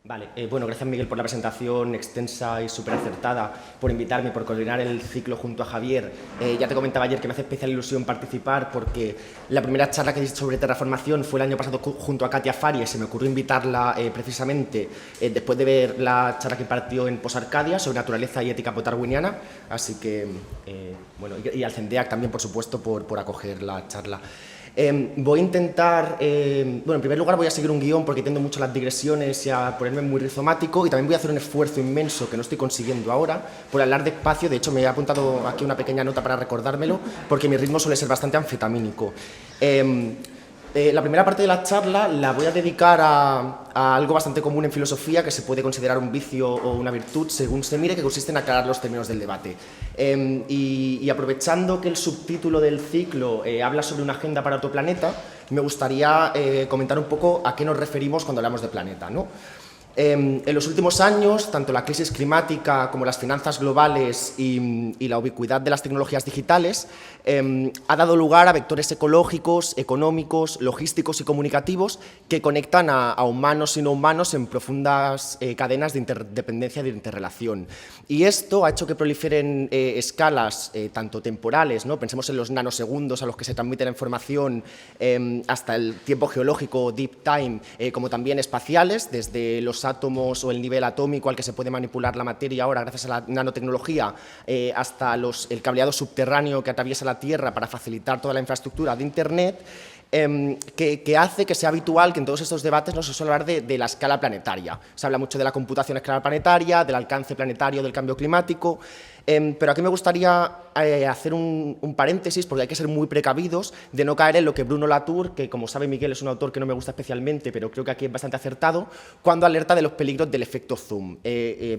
Vale, bueno, gracias Miguel por la presentación extensa y súper acertada, por invitarme, por coordinar el ciclo junto a Javier. Ya te comentaba ayer que me hace especial ilusión participar porque la primera charla que hice sobre terraformación fue el año pasado junto a Katia Faria y se me ocurrió invitarla precisamente después de ver la charla que impartió en Posarcadia sobre naturaleza y ética potarwiniana, así que, bueno, y al CENDEAC también, por supuesto, por acoger la charla. Voy a intentar, bueno, en primer lugar voy a seguir un guión porque tiendo mucho a las digresiones y a ponerme muy rizomático, y también voy a hacer un esfuerzo inmenso que no estoy consiguiendo ahora por hablar despacio. De hecho, me he apuntado aquí una pequeña nota para recordármelo porque mi ritmo suele ser bastante anfetamínico. La primera parte de la charla la voy a dedicar a algo bastante común en filosofía que se puede considerar un vicio o una virtud según se mire, que consiste en aclarar los términos del debate. Y aprovechando que el subtítulo del ciclo habla sobre una agenda para otro planeta, me gustaría comentar un poco a qué nos referimos cuando hablamos de planeta, ¿no? En los últimos años, tanto la crisis climática como las finanzas globales y la ubicuidad de las tecnologías digitales ha dado lugar a vectores ecológicos, económicos, logísticos y comunicativos que conectan a humanos y no humanos en profundas cadenas de interdependencia y de interrelación. Y esto ha hecho que proliferen escalas tanto temporales, ¿no? Pensemos en los nanosegundos a los que se transmite la información, hasta el tiempo geológico, deep time, como también espaciales, desde los átomos o el nivel atómico al que se puede manipular la materia ahora gracias a la nanotecnología, hasta el cableado subterráneo que atraviesa la Tierra para facilitar toda la infraestructura de Internet, que hace que sea habitual que en todos estos debates no se suele hablar de la escala planetaria. Se habla mucho de la computación a escala planetaria, del alcance planetario del cambio climático, pero aquí me gustaría hacer un paréntesis, porque hay que ser muy precavidos de no caer en lo que Bruno Latour, que como sabe Miguel es un autor que no me gusta especialmente, pero creo que aquí es bastante acertado, cuando alerta de los peligros del efecto zoom.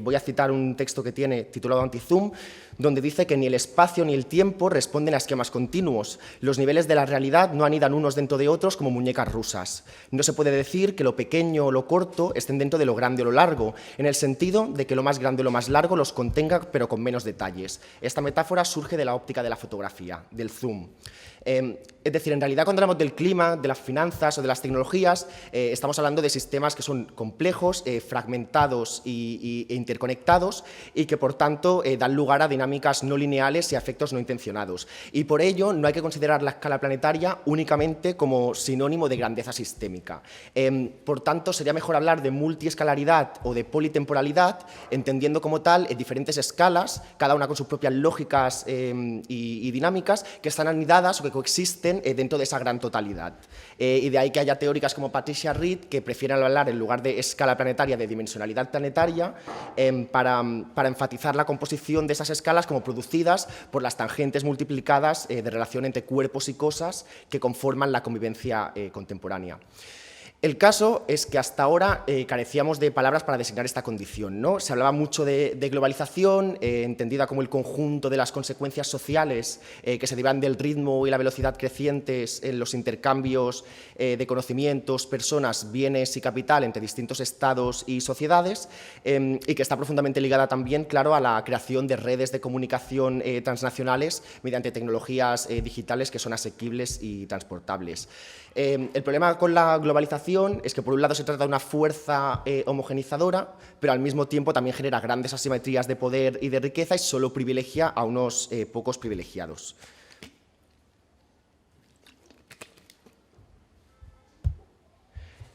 Voy a citar un texto que tiene titulado Anti-Zoom, donde dice que ni el espacio ni el tiempo responden a esquemas continuos. Los niveles de la realidad no anidan unos dentro de otros como muñecas rusas. No se puede decir que lo pequeño o lo corto estén dentro de lo grande o lo largo, en el sentido de que lo más grande o lo más largo los contenga, pero con menos detalles. Esta metáfora surge de la óptica de la fotografía, del zoom. Es decir, en realidad cuando hablamos del clima, de las finanzas o de las tecnologías, estamos hablando de sistemas que son complejos, fragmentados e interconectados, y que por tanto dan lugar a dinámicas no lineales y a efectos no intencionados. Y por ello no hay que considerar la escala planetaria únicamente como sinónimo de grandeza sistémica. Por tanto, sería mejor hablar de multiescalaridad o de politemporalidad, entendiendo como tal diferentes escalas, cada una con sus propias lógicas y dinámicas, que están anidadas o que coexisten dentro de esa gran totalidad. Y de ahí que haya teóricas como Patricia Reed que prefieren hablar en lugar de escala planetaria de dimensionalidad planetaria para enfatizar la composición de esas escalas como producidas por las tangentes multiplicadas de relación entre cuerpos y cosas que conforman la convivencia contemporánea. El caso es que hasta ahora carecíamos de palabras para designar esta condición, ¿no? Se hablaba mucho de globalización, entendida como el conjunto de las consecuencias sociales que se derivan del ritmo y la velocidad crecientes en los intercambios de conocimientos, personas, bienes y capital entre distintos estados y sociedades, y que está profundamente ligada también, claro, a la creación de redes de comunicación transnacionales mediante tecnologías digitales que son asequibles y transportables. El problema con la globalización es que, por un lado, se trata de una fuerza homogenizadora, pero al mismo tiempo también genera grandes asimetrías de poder y de riqueza y solo privilegia a unos pocos privilegiados.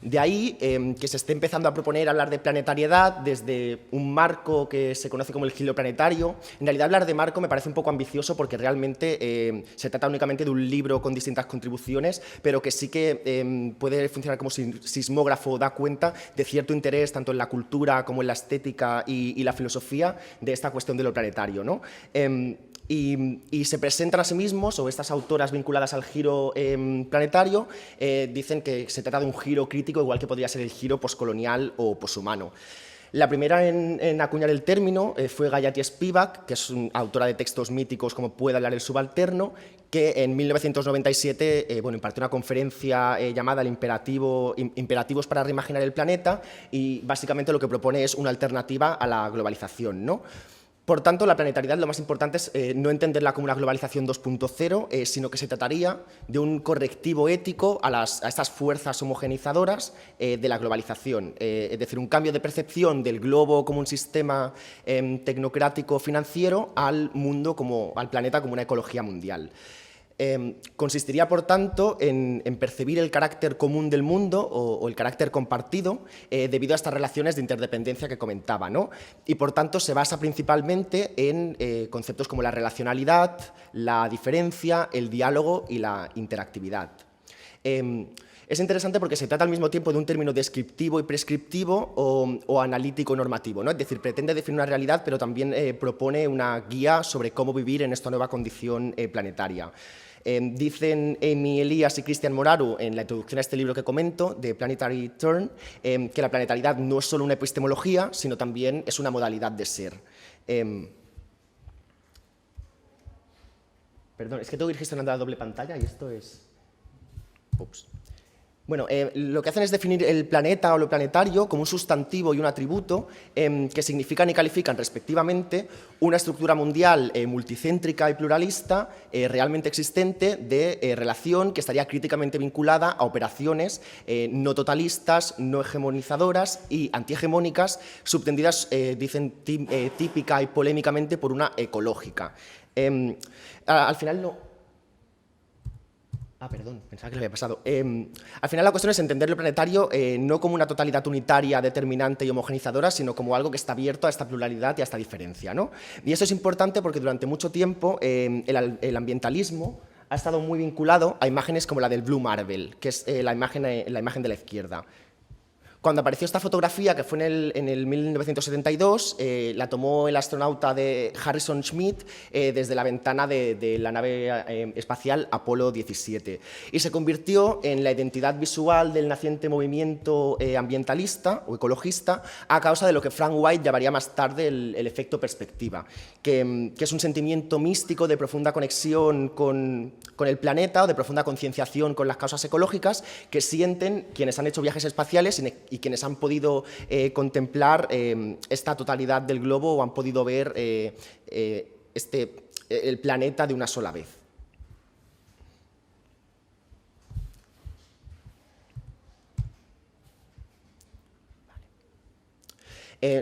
De ahí que se esté empezando a proponer hablar de planetariedad desde un marco que se conoce como el giro planetario. En realidad, hablar de marco me parece un poco ambicioso porque realmente se trata únicamente de un libro con distintas contribuciones, pero que sí que puede funcionar como sismógrafo, da cuenta de cierto interés tanto en la cultura como en la estética y la filosofía de esta cuestión de lo planetario, ¿no? Y se presentan a sí mismos, o estas autoras vinculadas al giro planetario, dicen que se trata de un giro crítico, igual que podría ser el giro poscolonial o poshumano. La primera en acuñar el término fue Gayatri Spivak, que es una autora de textos míticos como Puede hablar el subalterno, que en 1997 impartió una conferencia llamada Imperativos para reimaginar el planeta, y básicamente lo que propone es una alternativa a la globalización, ¿no? Por tanto, la planetariedad lo más importante es no entenderla como una globalización 2.0, sino que se trataría de un correctivo ético a estas fuerzas homogenizadoras de la globalización. Es decir, un cambio de percepción del globo como un sistema tecnocrático financiero al mundo, al planeta como una ecología mundial. Consistiría, por tanto, en percibir el carácter común del mundo o el carácter compartido debido a estas relaciones de interdependencia que comentaba, ¿no? Y, por tanto, se basa principalmente en conceptos como la relacionalidad, la diferencia, el diálogo y la interactividad. Es interesante porque se trata al mismo tiempo de un término descriptivo y prescriptivo o analítico normativo, ¿no? Es decir, pretende definir una realidad, pero también propone una guía sobre cómo vivir en esta nueva condición planetaria. Dicen Amy Elias y Cristian Moraru en la introducción a este libro que comento, de Planetary Turn, que la planetariedad no es solo una epistemología, sino también es una modalidad de ser. Perdón, es que tengo que ir gestionando la doble pantalla y esto es... Ups. Bueno, lo que hacen es definir el planeta o lo planetario como un sustantivo y un atributo que significan y califican respectivamente una estructura mundial multicéntrica y pluralista realmente existente de relación que estaría críticamente vinculada a operaciones no totalistas, no hegemonizadoras y antihegemónicas, subtendidas, dicen típica y polémicamente, por una ecológica. Al final no... perdón, pensaba que le había pasado. Al final la cuestión es entender lo planetario no como una totalidad unitaria, determinante y homogenizadora, sino como algo que está abierto a esta pluralidad y a esta diferencia, ¿no? Y eso es importante porque durante mucho tiempo el ambientalismo ha estado muy vinculado a imágenes como la del Blue Marble, que es la imagen de la izquierda. Cuando apareció esta fotografía, que fue en el 1972, la tomó el astronauta Harrison Schmitt desde la ventana de la nave espacial Apolo 17 y se convirtió en la identidad visual del naciente movimiento ambientalista o ecologista a causa de lo que Frank White llamaría más tarde el efecto perspectiva, que es un sentimiento místico de profunda conexión con el planeta o de profunda concienciación con las causas ecológicas que sienten quienes han hecho viajes espaciales y quienes han podido contemplar esta totalidad del globo o han podido ver el planeta de una sola vez.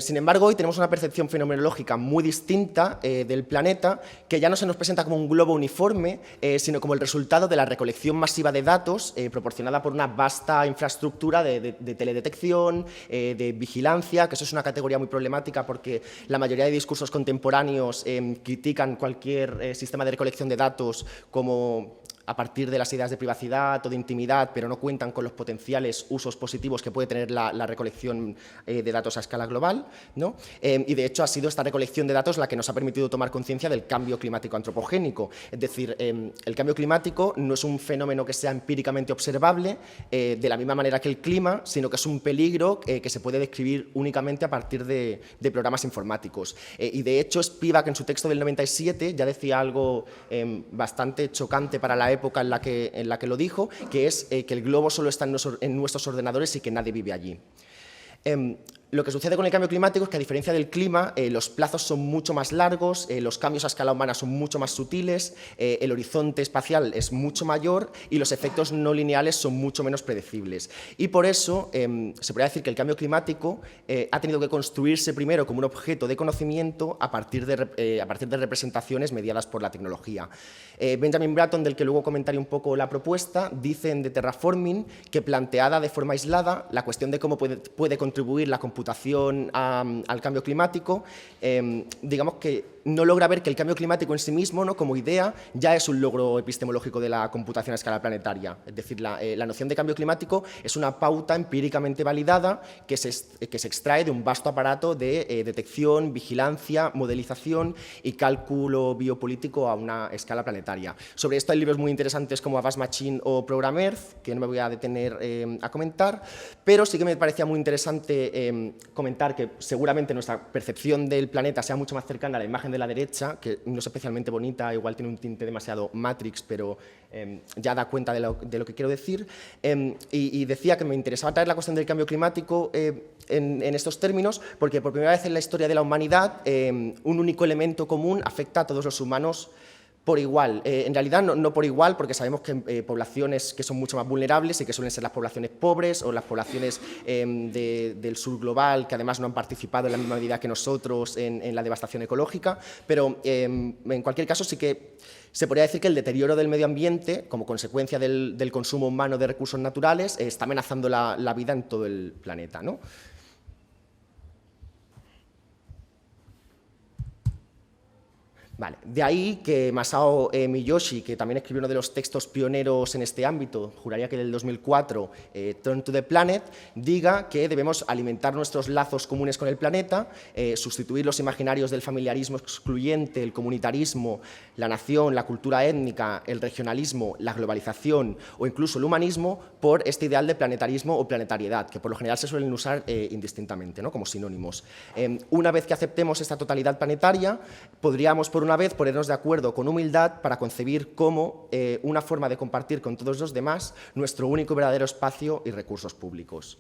Sin embargo, hoy tenemos una percepción fenomenológica muy distinta del planeta, que ya no se nos presenta como un globo uniforme, sino como el resultado de la recolección masiva de datos proporcionada por una vasta infraestructura de teledetección, de vigilancia, que eso es una categoría muy problemática porque la mayoría de discursos contemporáneos critican cualquier sistema de recolección de datos como a partir de las ideas de privacidad o de intimidad, pero no cuentan con los potenciales usos positivos que puede tener la recolección de datos a escala global, ¿no? Y de hecho ha sido esta recolección de datos la que nos ha permitido tomar conciencia del cambio climático antropogénico. Es decir, el cambio climático no es un fenómeno que sea empíricamente observable de la misma manera que el clima, sino que es un peligro que se puede describir únicamente a partir de programas informáticos. Y de hecho Spivak en su texto del 97 ya decía algo bastante chocante para la época en la que lo dijo, que es que el globo solo está en nuestros ordenadores y que nadie vive allí. Lo que sucede con el cambio climático es que, a diferencia del clima, los plazos son mucho más largos, los cambios a escala humana son mucho más sutiles, el horizonte espacial es mucho mayor y los efectos no lineales son mucho menos predecibles. Y por eso se podría decir que el cambio climático ha tenido que construirse primero como un objeto de conocimiento a partir de representaciones mediadas por la tecnología. Benjamin Bratton, del que luego comentaré un poco la propuesta, dice en The Terraforming que, planteada de forma aislada, la cuestión de cómo puede contribuir la computación al cambio climático, digamos que no logra ver que el cambio climático en sí mismo, ¿no?, como idea, ya es un logro epistemológico de la computación a escala planetaria. Es decir, la noción de cambio climático es una pauta empíricamente validada que se extrae de un vasto aparato de detección, vigilancia, modelización y cálculo biopolítico a una escala planetaria. Sobre esto hay libros muy interesantes como Avast Machine o Program Earth, que no me voy a detener a comentar, pero sí que me parecía muy interesante comentar que seguramente nuestra percepción del planeta sea mucho más cercana a la imagen imagen de la derecha, que no es especialmente bonita, igual tiene un tinte demasiado Matrix, pero ya da cuenta de lo que quiero decir, y decía que me interesaba traer la cuestión del cambio climático en estos términos, porque por primera vez en la historia de la humanidad un único elemento común afecta a todos los humanos por igual. En realidad no por igual, porque sabemos que poblaciones que son mucho más vulnerables y que suelen ser las poblaciones pobres o las poblaciones del sur global, que además no han participado en la misma medida que nosotros en la devastación ecológica, pero en cualquier caso sí que se podría decir que el deterioro del medio ambiente, como consecuencia del consumo humano de recursos naturales, está amenazando la vida en todo el planeta, ¿no? Vale. De ahí que Masao Miyoshi, que también escribió uno de los textos pioneros en este ámbito, juraría que del 2004, Turn to the Planet, diga que debemos alimentar nuestros lazos comunes con el planeta, sustituir los imaginarios del familiarismo excluyente, el comunitarismo, la nación, la cultura étnica, el regionalismo, la globalización o incluso el humanismo por este ideal de planetarismo o planetariedad, que por lo general se suelen usar indistintamente, ¿no? Como sinónimos. Una vez que aceptemos esta totalidad planetaria, podríamos, por una vez, ponernos de acuerdo con humildad para concebir como una forma de compartir con todos los demás nuestro único y verdadero espacio y recursos públicos.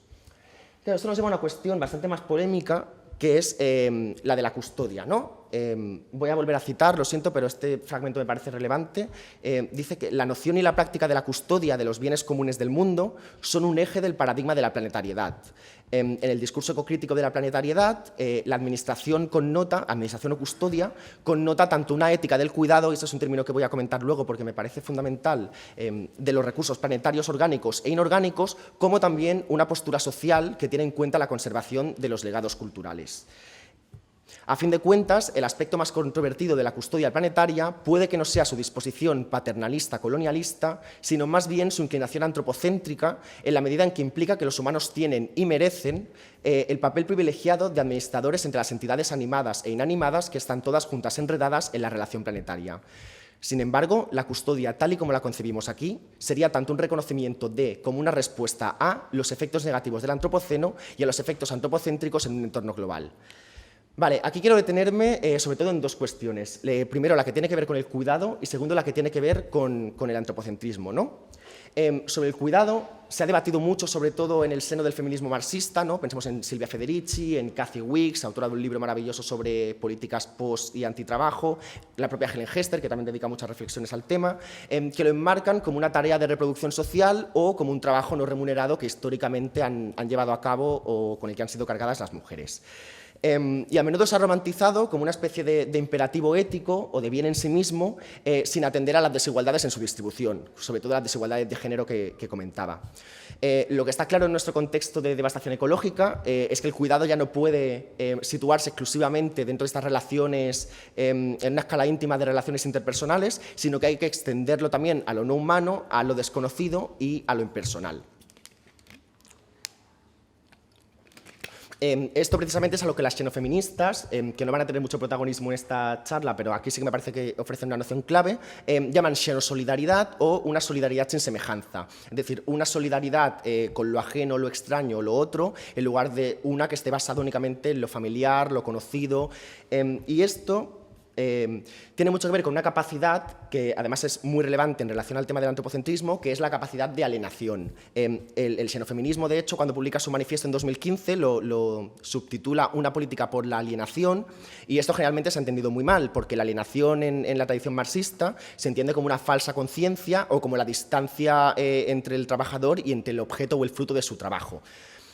Claro, esto nos lleva a una cuestión bastante más polémica, que es la de la custodia, ¿no? Voy a volver a citar, lo siento, pero este fragmento me parece relevante. Dice que la noción y la práctica de la custodia de los bienes comunes del mundo son un eje del paradigma de la planetariedad. En el discurso ecocrítico de la planetariedad, la administración o custodia, connota tanto una ética del cuidado, y esto es un término que voy a comentar luego porque me parece fundamental, de los recursos planetarios orgánicos e inorgánicos, como también una postura social que tiene en cuenta la conservación de los legados culturales. A fin de cuentas, el aspecto más controvertido de la custodia planetaria puede que no sea su disposición paternalista colonialista, sino más bien su inclinación antropocéntrica, en la medida en que implica que los humanos tienen y merecen el papel privilegiado de administradores entre las entidades animadas e inanimadas que están todas juntas enredadas en la relación planetaria. Sin embargo, la custodia, tal y como la concebimos aquí, sería tanto un reconocimiento de como una respuesta a los efectos negativos del antropoceno y a los efectos antropocéntricos en un entorno global. Vale, aquí quiero detenerme sobre todo en dos cuestiones. Primero, la que tiene que ver con el cuidado y segundo, la que tiene que ver con el antropocentrismo, ¿no? Sobre el cuidado se ha debatido mucho, sobre todo en el seno del feminismo marxista, ¿no? Pensemos en Silvia Federici, en Cathy Weeks, autora de un libro maravilloso sobre políticas post y antitrabajo, la propia Helen Hester, que también dedica muchas reflexiones al tema, que lo enmarcan como una tarea de reproducción social o como un trabajo no remunerado que históricamente han llevado a cabo o con el que han sido cargadas las mujeres. Y a menudo se ha romantizado como una especie de imperativo ético o de bien en sí mismo, sin atender a las desigualdades en su distribución, sobre todo las desigualdades de género que comentaba. Lo que está claro en nuestro contexto de devastación ecológica es que el cuidado ya no puede situarse exclusivamente dentro de estas relaciones en una escala íntima de relaciones interpersonales, sino que hay que extenderlo también a lo no humano, a lo desconocido y a lo impersonal. Esto precisamente es a lo que las xenofeministas, que no van a tener mucho protagonismo en esta charla, pero aquí sí que me parece que ofrecen una noción clave, llaman xenosolidaridad o una solidaridad sin semejanza. Es decir, una solidaridad con lo ajeno, lo extraño, lo otro, en lugar de una que esté basada únicamente en lo familiar, lo conocido. Y esto tiene mucho que ver con una capacidad que además es muy relevante en relación al tema del antropocentrismo, que es la capacidad de alienación. El xenofeminismo, de hecho, cuando publica su manifiesto en 2015, lo subtitula Una política por la alienación, y esto generalmente se ha entendido muy mal, porque la alienación en la tradición marxista se entiende como una falsa conciencia o como la distancia entre el trabajador y entre el objeto o el fruto de su trabajo.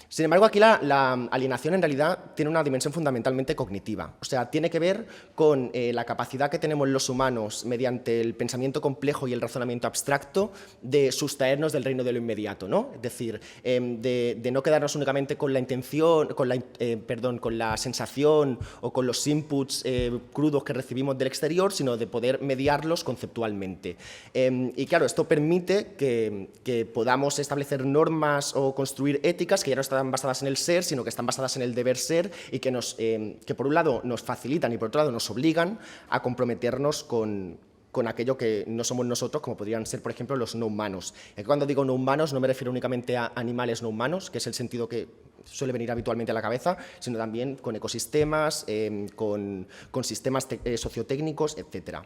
Sin embargo, aquí la alienación en realidad tiene una dimensión fundamentalmente cognitiva, o sea, tiene que ver con la capacidad que tenemos los humanos mediante el pensamiento complejo y el razonamiento abstracto de sustraernos del reino de lo inmediato, ¿no? Es decir, de no quedarnos únicamente con la intención, con la sensación o con los inputs crudos que recibimos del exterior, sino de poder mediarlos conceptualmente. Y claro, esto permite que podamos establecer normas o construir éticas que ya no están basadas en el ser, sino que están basadas en el deber ser y que por un lado nos facilitan y por otro lado nos obligan a comprometernos con aquello que no somos nosotros, como podrían ser, por ejemplo, los no humanos. Y cuando digo no humanos no me refiero únicamente a animales no humanos, que es el sentido que suele venir habitualmente a la cabeza, sino también con ecosistemas, con sistemas sociotécnicos, etc.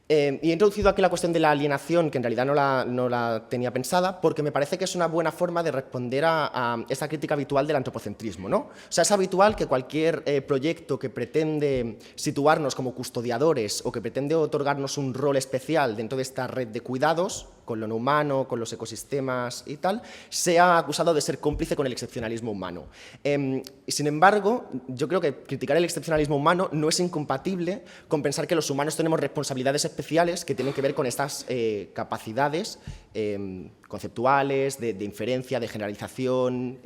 Y he introducido aquí la cuestión de la alienación, que en realidad no la tenía pensada, porque me parece que es una buena forma de responder a esa crítica habitual del antropocentrismo, ¿no? O sea, es habitual que cualquier proyecto que pretende situarnos como custodiadores o que pretende otorgarnos un rol especial dentro de esta red de cuidados, con lo no humano, con los ecosistemas y tal, sea acusado de ser cómplice con el excepcionalismo humano. Sin embargo, yo creo que criticar el excepcionalismo humano no es incompatible con pensar que los humanos tenemos responsabilidades especiales que tienen que ver con estas capacidades conceptuales, de inferencia, de generalización,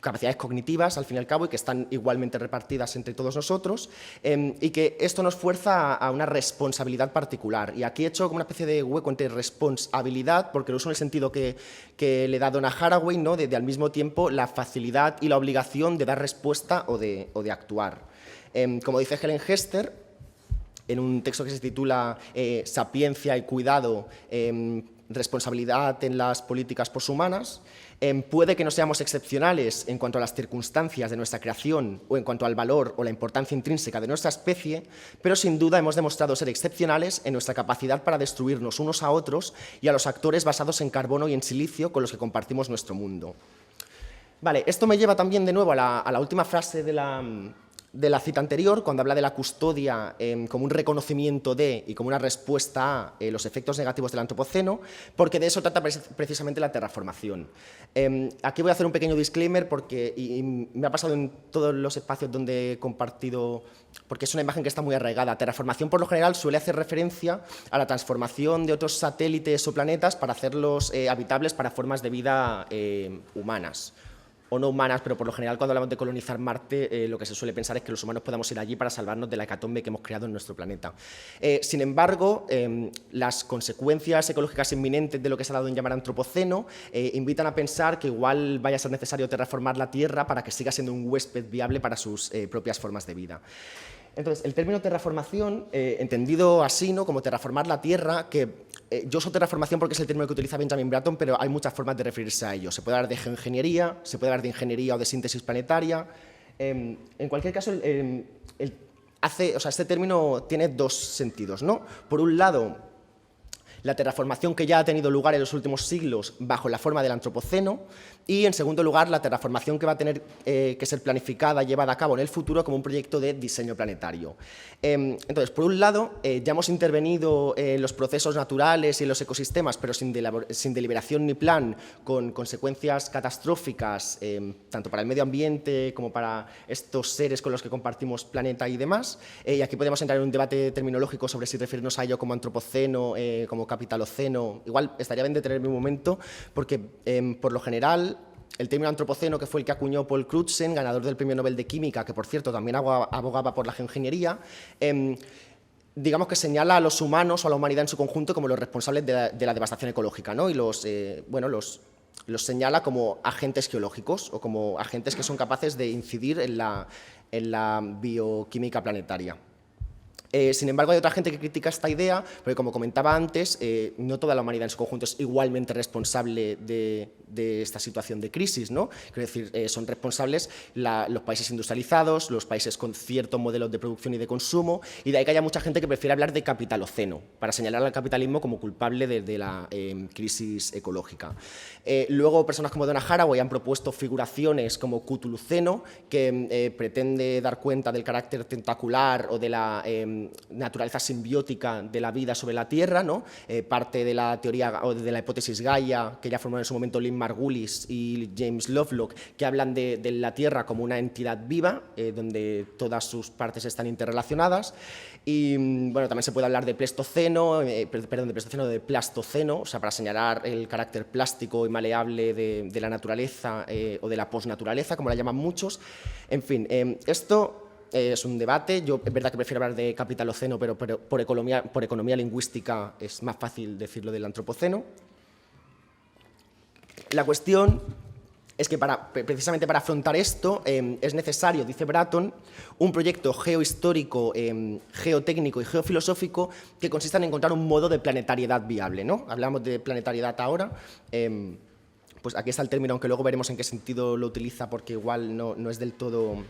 capacidades cognitivas, al fin y al cabo, y que están igualmente repartidas entre todos nosotros, y que esto nos fuerza a una responsabilidad particular. Y aquí he hecho como una especie de hueco entre responsabilidad, porque lo uso en el sentido que le da Donna Haraway, ¿no? de al mismo tiempo la facilidad y la obligación de dar respuesta o de actuar. Como dice Helen Hester, en un texto que se titula Sapiencia y cuidado, responsabilidad en las políticas poshumanas, puede que no seamos excepcionales en cuanto a las circunstancias de nuestra creación o en cuanto al valor o la importancia intrínseca de nuestra especie, pero sin duda hemos demostrado ser excepcionales en nuestra capacidad para destruirnos unos a otros y a los actores basados en carbono y en silicio con los que compartimos nuestro mundo. Vale, esto me lleva también de nuevo a la última frase de la cita anterior, cuando habla de la custodia como un reconocimiento de y como una respuesta a los efectos negativos del antropoceno, porque de eso trata precisamente la terraformación. Aquí voy a hacer un pequeño disclaimer porque y me ha pasado en todos los espacios donde he compartido, porque es una imagen que está muy arraigada. Terraformación, por lo general, suele hacer referencia a la transformación de otros satélites o planetas para hacerlos habitables para formas de vida humanas. O no humanas, pero por lo general cuando hablamos de colonizar Marte, lo que se suele pensar es que los humanos podamos ir allí para salvarnos de la hecatombe que hemos creado en nuestro planeta. Sin embargo, las consecuencias ecológicas inminentes de lo que se ha dado en llamar antropoceno invitan a pensar que igual vaya a ser necesario terraformar la Tierra para que siga siendo un huésped viable para sus propias formas de vida. Entonces, el término terraformación, entendido así, ¿no? Como terraformar la Tierra, que yo uso terraformación porque es el término que utiliza Benjamin Bratton, pero hay muchas formas de referirse a ello. Se puede hablar de geoingeniería, se puede hablar de ingeniería o de síntesis planetaria. En cualquier caso, este término tiene dos sentidos, ¿no? Por un lado, la terraformación que ya ha tenido lugar en los últimos siglos bajo la forma del antropoceno, y en segundo lugar la terraformación que va a tener que ser planificada y llevada a cabo en el futuro como un proyecto de diseño planetario. Entonces, por un lado, ya hemos intervenido en los procesos naturales y en los ecosistemas, pero sin deliberación ni plan, con consecuencias catastróficas, tanto para el medio ambiente como para estos seres con los que compartimos planeta y demás. Y aquí podemos entrar en un debate terminológico sobre si referirnos a ello como antropoceno, como capitaloceno. Igual estaría bien detenerme un momento, porque por lo general el término antropoceno, que fue el que acuñó Paul Crutzen, ganador del Premio Nobel de Química, que por cierto también abogaba por la geoingeniería, digamos que señala a los humanos o a la humanidad en su conjunto como los responsables de la devastación ecológica, ¿no? Y los señala como agentes geológicos o como agentes que son capaces de incidir en la bioquímica planetaria. Sin embargo, hay otra gente que critica esta idea, porque como comentaba antes, no toda la humanidad en su conjunto es igualmente responsable de esta situación de crisis, ¿no? Quiero decir, son responsables los países industrializados, los países con ciertos modelos de producción y de consumo, y de ahí que haya mucha gente que prefiere hablar de capitaloceno, para señalar al capitalismo como culpable de la crisis ecológica. Luego, personas como Donna Haraway han propuesto figuraciones como Cthulhuceno, que pretende dar cuenta del carácter tentacular o de la naturaleza simbiótica de la vida sobre la Tierra, ¿no? Parte de la teoría o de la hipótesis Gaia, que ya formaron en su momento Lynn Margulis y James Lovelock, que hablan de la Tierra como una entidad viva, donde todas sus partes están interrelacionadas. Y bueno, también se puede hablar de Pleistoceno, de Plastoceno, o sea, para señalar el carácter plástico y maleable de la naturaleza o de la posnaturaleza, como la llaman muchos. En fin, esto es un debate. Yo es verdad que prefiero hablar de capitaloceno, pero por economía lingüística es más fácil decirlo del antropoceno. La cuestión es que precisamente para afrontar esto es necesario, dice Bratton, un proyecto geohistórico, geotécnico y geofilosófico que consista en encontrar un modo de planetariedad viable, ¿no? Hablamos de planetariedad ahora. pues aquí está el término, aunque luego veremos en qué sentido lo utiliza, porque igual no es del todo...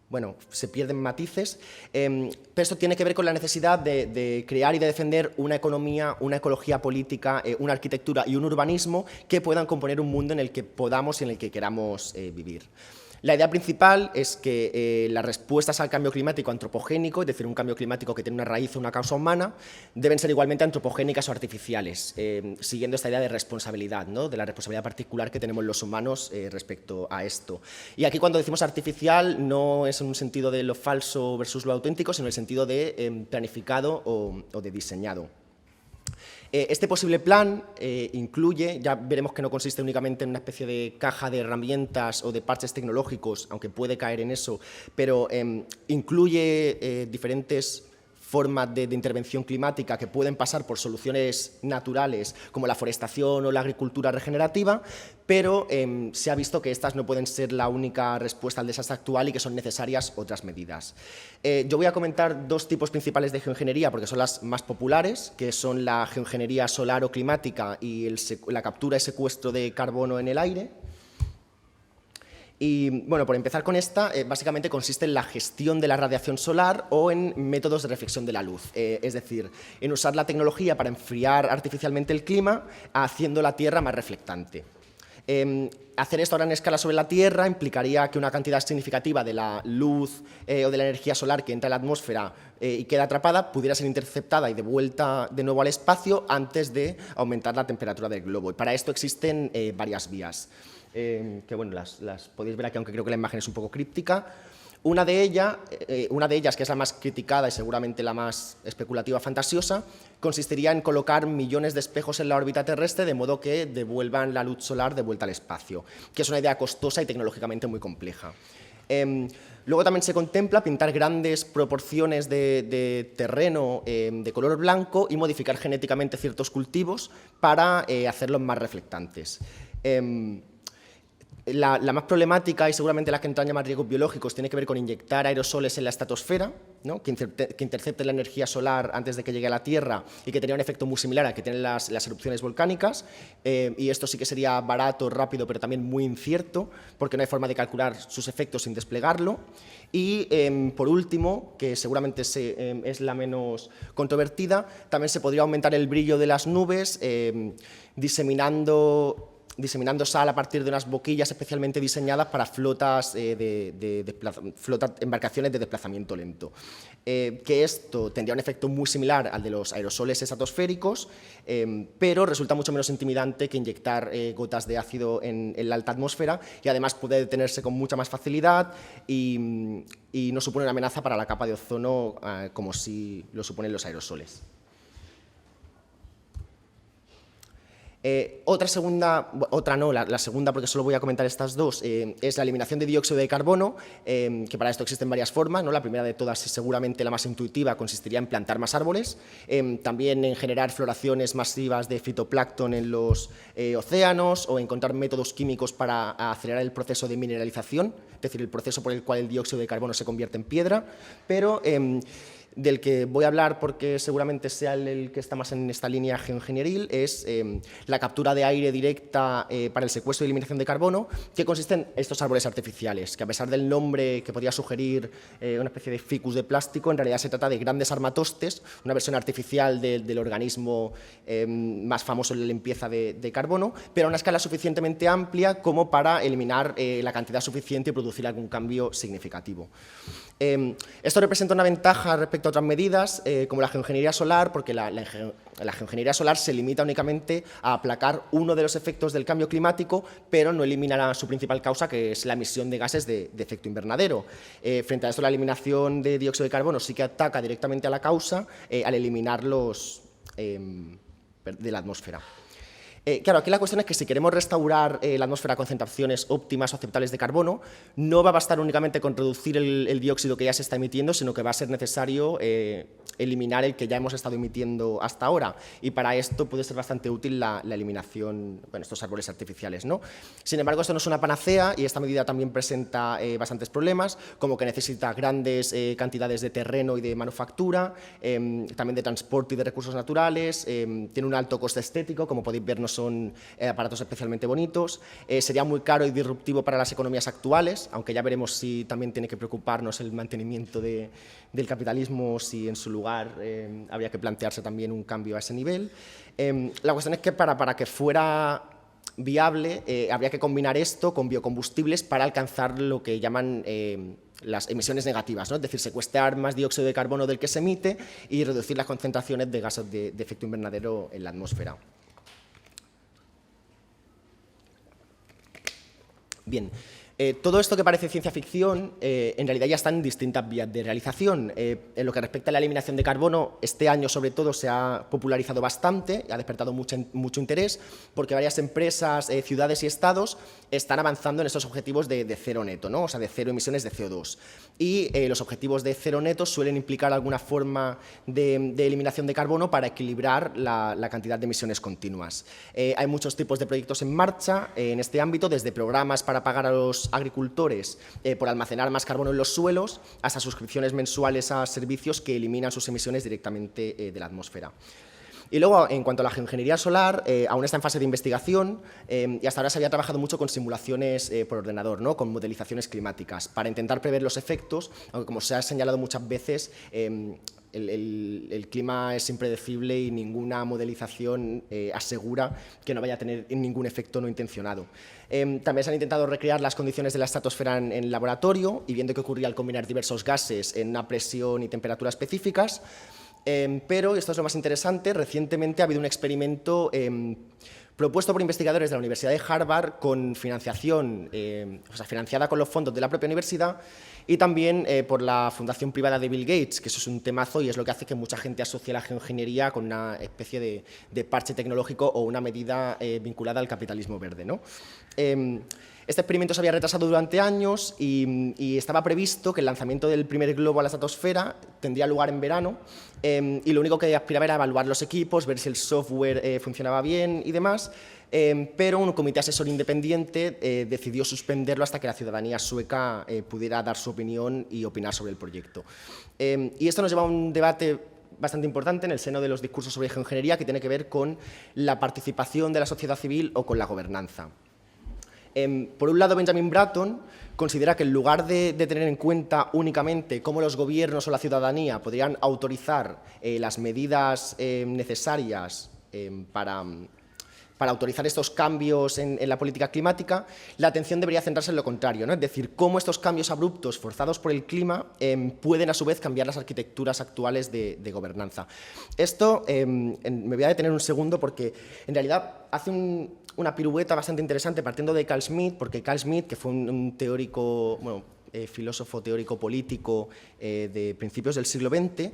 Bueno, se pierden matices, pero esto tiene que ver con la necesidad de crear y de defender una economía, una ecología política, una arquitectura y un urbanismo que puedan componer un mundo en el que podamos y en el que queramos vivir. La idea principal es que las respuestas al cambio climático antropogénico, es decir, un cambio climático que tiene una raíz o una causa humana, deben ser igualmente antropogénicas o artificiales, siguiendo esta idea de responsabilidad, ¿no? De la responsabilidad particular que tenemos los humanos respecto a esto. Y aquí cuando decimos artificial no es en un sentido de lo falso versus lo auténtico, sino en el sentido de planificado o de diseñado. Este posible plan incluye, ya veremos que no consiste únicamente en una especie de caja de herramientas o de parches tecnológicos, aunque puede caer en eso, pero incluye diferentes formas de intervención climática que pueden pasar por soluciones naturales como la forestación o la agricultura regenerativa, pero se ha visto que estas no pueden ser la única respuesta al desastre actual y que son necesarias otras medidas. Yo voy a comentar dos tipos principales de geoingeniería porque son las más populares, que son la geoingeniería solar o climática y la captura y secuestro de carbono en el aire. Y, bueno, por empezar con esta, básicamente consiste en la gestión de la radiación solar o en métodos de reflexión de la luz, es decir, en usar la tecnología para enfriar artificialmente el clima, haciendo la Tierra más reflectante. Hacer esto a gran escala sobre la Tierra implicaría que una cantidad significativa de la luz o de la energía solar que entra en la atmósfera y queda atrapada pudiera ser interceptada y devuelta de nuevo al espacio antes de aumentar la temperatura del globo. Y para esto existen varias vías. Que bueno, las podéis ver aquí, aunque creo que la imagen es un poco críptica. Una de ellas, que es la más criticada y seguramente la más especulativa, fantasiosa, consistiría en colocar millones de espejos en la órbita terrestre de modo que devuelvan la luz solar de vuelta al espacio, que es una idea costosa y tecnológicamente muy compleja. Luego también se contempla pintar grandes proporciones de terreno de color blanco y modificar genéticamente ciertos cultivos para hacerlos más reflectantes. La más problemática y seguramente la que entraña más riesgos biológicos tiene que ver con inyectar aerosoles en la estratosfera, ¿no? que intercepten la energía solar antes de que llegue a la Tierra y que tenía un efecto muy similar al que tienen las erupciones volcánicas. Y esto sí que sería barato, rápido, pero también muy incierto, porque no hay forma de calcular sus efectos sin desplegarlo. Y, por último, que seguramente es la menos controvertida, también se podría aumentar el brillo de las nubes diseminando sal a partir de unas boquillas especialmente diseñadas para embarcaciones de desplazamiento lento. Que esto tendría un efecto muy similar al de los aerosoles estratosféricos, pero resulta mucho menos intimidante que inyectar gotas de ácido en la alta atmósfera y además puede detenerse con mucha más facilidad y no supone una amenaza para la capa de ozono como si lo suponen los aerosoles. La segunda, porque solo voy a comentar estas dos, es la eliminación de dióxido de carbono, que para esto existen varias formas, ¿no? La primera de todas, y seguramente la más intuitiva, consistiría en plantar más árboles, también en generar floraciones masivas de fitoplancton en los océanos o encontrar métodos químicos para acelerar el proceso de mineralización, es decir, el proceso por el cual el dióxido de carbono se convierte en piedra, pero del que voy a hablar porque seguramente sea el que está más en esta línea geoingenieril, es la captura de aire directa para el secuestro y eliminación de carbono, que consiste en estos árboles artificiales, que a pesar del nombre que podría sugerir una especie de ficus de plástico, en realidad se trata de grandes armatostes, una versión artificial del organismo más famoso en la limpieza de carbono, pero a una escala suficientemente amplia como para eliminar la cantidad suficiente y producir algún cambio significativo. Esto representa una ventaja respecto a otras medidas, como la geoingeniería solar, porque la geoingeniería solar se limita únicamente a aplacar uno de los efectos del cambio climático, pero no eliminará su principal causa, que es la emisión de gases de efecto invernadero. Frente a esto, la eliminación de dióxido de carbono sí que ataca directamente a la causa al eliminarlos de la atmósfera. Claro, aquí la cuestión es que si queremos restaurar la atmósfera a concentraciones óptimas o aceptables de carbono, no va a bastar únicamente con reducir el dióxido que ya se está emitiendo, sino que va a ser necesario eliminar el que ya hemos estado emitiendo hasta ahora. Y para esto puede ser bastante útil la eliminación, bueno, estos árboles artificiales, ¿no? Sin embargo, esto no es una panacea y esta medida también presenta bastantes problemas, como que necesita grandes cantidades de terreno y de manufactura, también de transporte y de recursos naturales, tiene un alto coste estético, como podéis ver, no son aparatos especialmente bonitos. Sería muy caro y disruptivo para las economías actuales, aunque ya veremos si también tiene que preocuparnos el mantenimiento del capitalismo, si en su lugar habría que plantearse también un cambio a ese nivel. La cuestión es que para que fuera viable habría que combinar esto con biocombustibles para alcanzar lo que llaman las emisiones negativas, ¿no? Es decir, secuestrar más dióxido de carbono del que se emite y reducir las concentraciones de gases de efecto invernadero en la atmósfera. Bien. Todo esto que parece ciencia ficción, en realidad ya está en distintas vías de realización. En lo que respecta a la eliminación de carbono, este año sobre todo se ha popularizado bastante, ha despertado mucho interés, porque varias empresas, ciudades y estados están avanzando en esos objetivos de cero neto, ¿no? O sea, de cero emisiones de CO2. Y los objetivos de cero neto suelen implicar alguna forma de eliminación de carbono para equilibrar la cantidad de emisiones continuas. Hay muchos tipos de proyectos en marcha en este ámbito, desde programas para pagar a los agricultores por almacenar más carbono en los suelos, hasta suscripciones mensuales a servicios que eliminan sus emisiones directamente de la atmósfera. Y luego, en cuanto a la geoingeniería solar, aún está en fase de investigación y hasta ahora se había trabajado mucho con simulaciones por ordenador, ¿no? Con modelizaciones climáticas, para intentar prever los efectos, aunque como se ha señalado muchas veces, el clima es impredecible y ninguna modelización asegura que no vaya a tener ningún efecto no intencionado. También se han intentado recrear las condiciones de la estratosfera en el laboratorio y viendo qué ocurría al combinar diversos gases en una presión y temperatura específicas. Pero, y esto es lo más interesante, recientemente ha habido un experimento propuesto por investigadores de la Universidad de Harvard con financiación, financiada con los fondos de la propia universidad y también por la fundación privada de Bill Gates, que eso es un temazo y es lo que hace que mucha gente asocie la geoingeniería con una especie de parche tecnológico o una medida vinculada al capitalismo verde, ¿no? Este experimento se había retrasado durante años y estaba previsto que el lanzamiento del primer globo a la estratosfera tendría lugar en verano y lo único que aspiraba era evaluar los equipos, ver si el software funcionaba bien y demás, pero un comité asesor independiente decidió suspenderlo hasta que la ciudadanía sueca pudiera dar su opinión y opinar sobre el proyecto. Y esto nos lleva a un debate bastante importante en el seno de los discursos sobre geoingeniería que tiene que ver con la participación de la sociedad civil o con la gobernanza. Por un lado, Benjamin Bratton considera que en lugar de tener en cuenta únicamente cómo los gobiernos o la ciudadanía podrían autorizar las medidas necesarias para autorizar estos cambios en la política climática, la atención debería centrarse en lo contrario, ¿no? Es decir, cómo estos cambios abruptos forzados por el clima pueden a su vez cambiar las arquitecturas actuales de gobernanza. Esto me voy a detener un segundo porque en realidad hace una pirueta bastante interesante partiendo de Carl Schmitt, porque Carl Schmitt, que fue un teórico, bueno, filósofo teórico político de principios del siglo XX,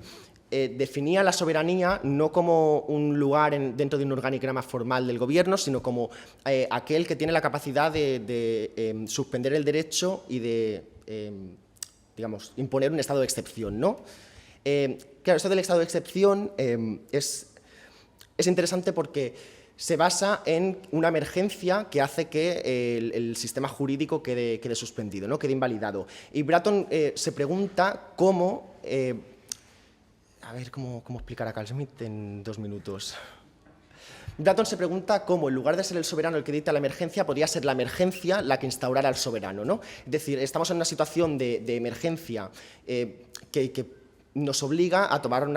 definía la soberanía no como un lugar dentro de un organigrama formal del gobierno, sino como aquel que tiene la capacidad de suspender el derecho y de, digamos, imponer un estado de excepción, ¿no? Claro, esto del estado de excepción es interesante porque se basa en una emergencia que hace que el sistema jurídico quede suspendido, ¿no? Quede invalidado. Y Bratton se pregunta cómo... a ver, ¿cómo explicar a Carl Schmitt en 2 minutos? Bratton se pregunta cómo, en lugar de ser el soberano el que dicta la emergencia, podría ser la emergencia la que instaurara al soberano, ¿no? Es decir, estamos en una situación de emergencia que nos obliga a tomar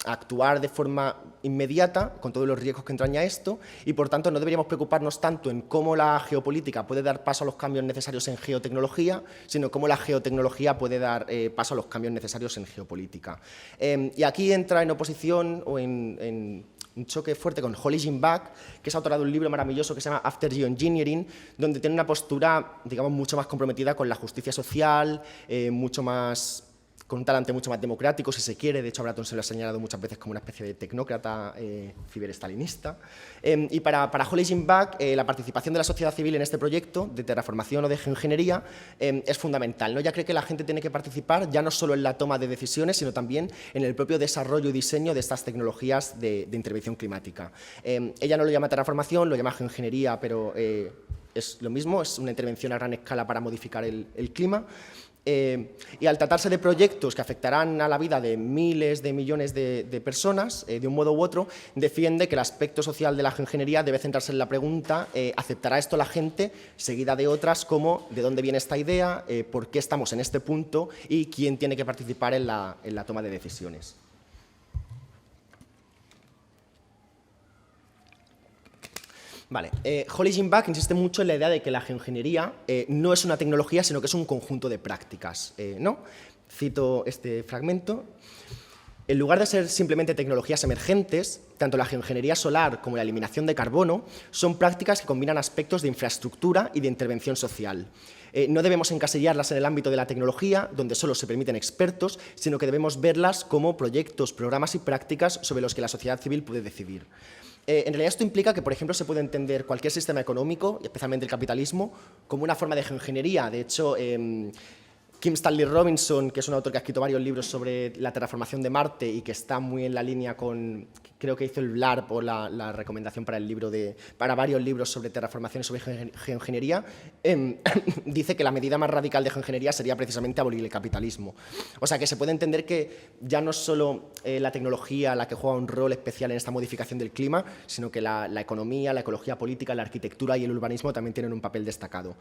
a actuar de forma inmediata, con todos los riesgos que entraña esto, y por tanto no deberíamos preocuparnos tanto en cómo la geopolítica puede dar paso a los cambios necesarios en geotecnología, sino cómo la geotecnología puede dar paso a los cambios necesarios en geopolítica. Y aquí entra en oposición o en un choque fuerte con Holly Jean Buck, que es autora de un libro maravilloso que se llama After Geoengineering, donde tiene una postura, digamos, mucho más comprometida con la justicia social, con un talante mucho más democrático, si se quiere. De hecho, a Bratton se lo ha señalado muchas veces como una especie de tecnócrata ciberestalinista. Y para Holly Jean Buck, la participación de la sociedad civil en este proyecto de terraformación o de geoingeniería es fundamental, ¿no? Ella cree que la gente tiene que participar ya no solo en la toma de decisiones, sino también en el propio desarrollo y diseño de estas tecnologías de intervención climática. Ella no lo llama terraformación, lo llama geoingeniería, pero es lo mismo, es una intervención a gran escala para modificar el clima. Y al tratarse de proyectos que afectarán a la vida de miles de millones de personas, de un modo u otro, defiende que el aspecto social de la geoingeniería debe centrarse en la pregunta ¿aceptará esto la gente?, seguida de otras como ¿de dónde viene esta idea?, ¿por qué estamos en este punto? Y ¿quién tiene que participar en la toma de decisiones? Vale, Holly Gimbach insiste mucho en la idea de que la geoingeniería no es una tecnología, sino que es un conjunto de prácticas, ¿no? Cito este fragmento. En lugar de ser simplemente tecnologías emergentes, tanto la geoingeniería solar como la eliminación de carbono son prácticas que combinan aspectos de infraestructura y de intervención social. No debemos encasillarlas en el ámbito de la tecnología, donde solo se permiten expertos, sino que debemos verlas como proyectos, programas y prácticas sobre los que la sociedad civil puede decidir. En realidad esto implica que, por ejemplo, se puede entender cualquier sistema económico, especialmente el capitalismo, como una forma de geoingeniería. De hecho, Kim Stanley Robinson, que es un autor que ha escrito varios libros sobre la terraformación de Marte y que está muy en la línea con, creo que hizo el blurb o la recomendación para el libro para varios libros sobre terraformación y sobre geoingeniería, dice que la medida más radical de geoingeniería sería precisamente abolir el capitalismo. O sea, que se puede entender que ya no es solo la tecnología la que juega un rol especial en esta modificación del clima, sino que la economía, la ecología política, la arquitectura y el urbanismo también tienen un papel destacado.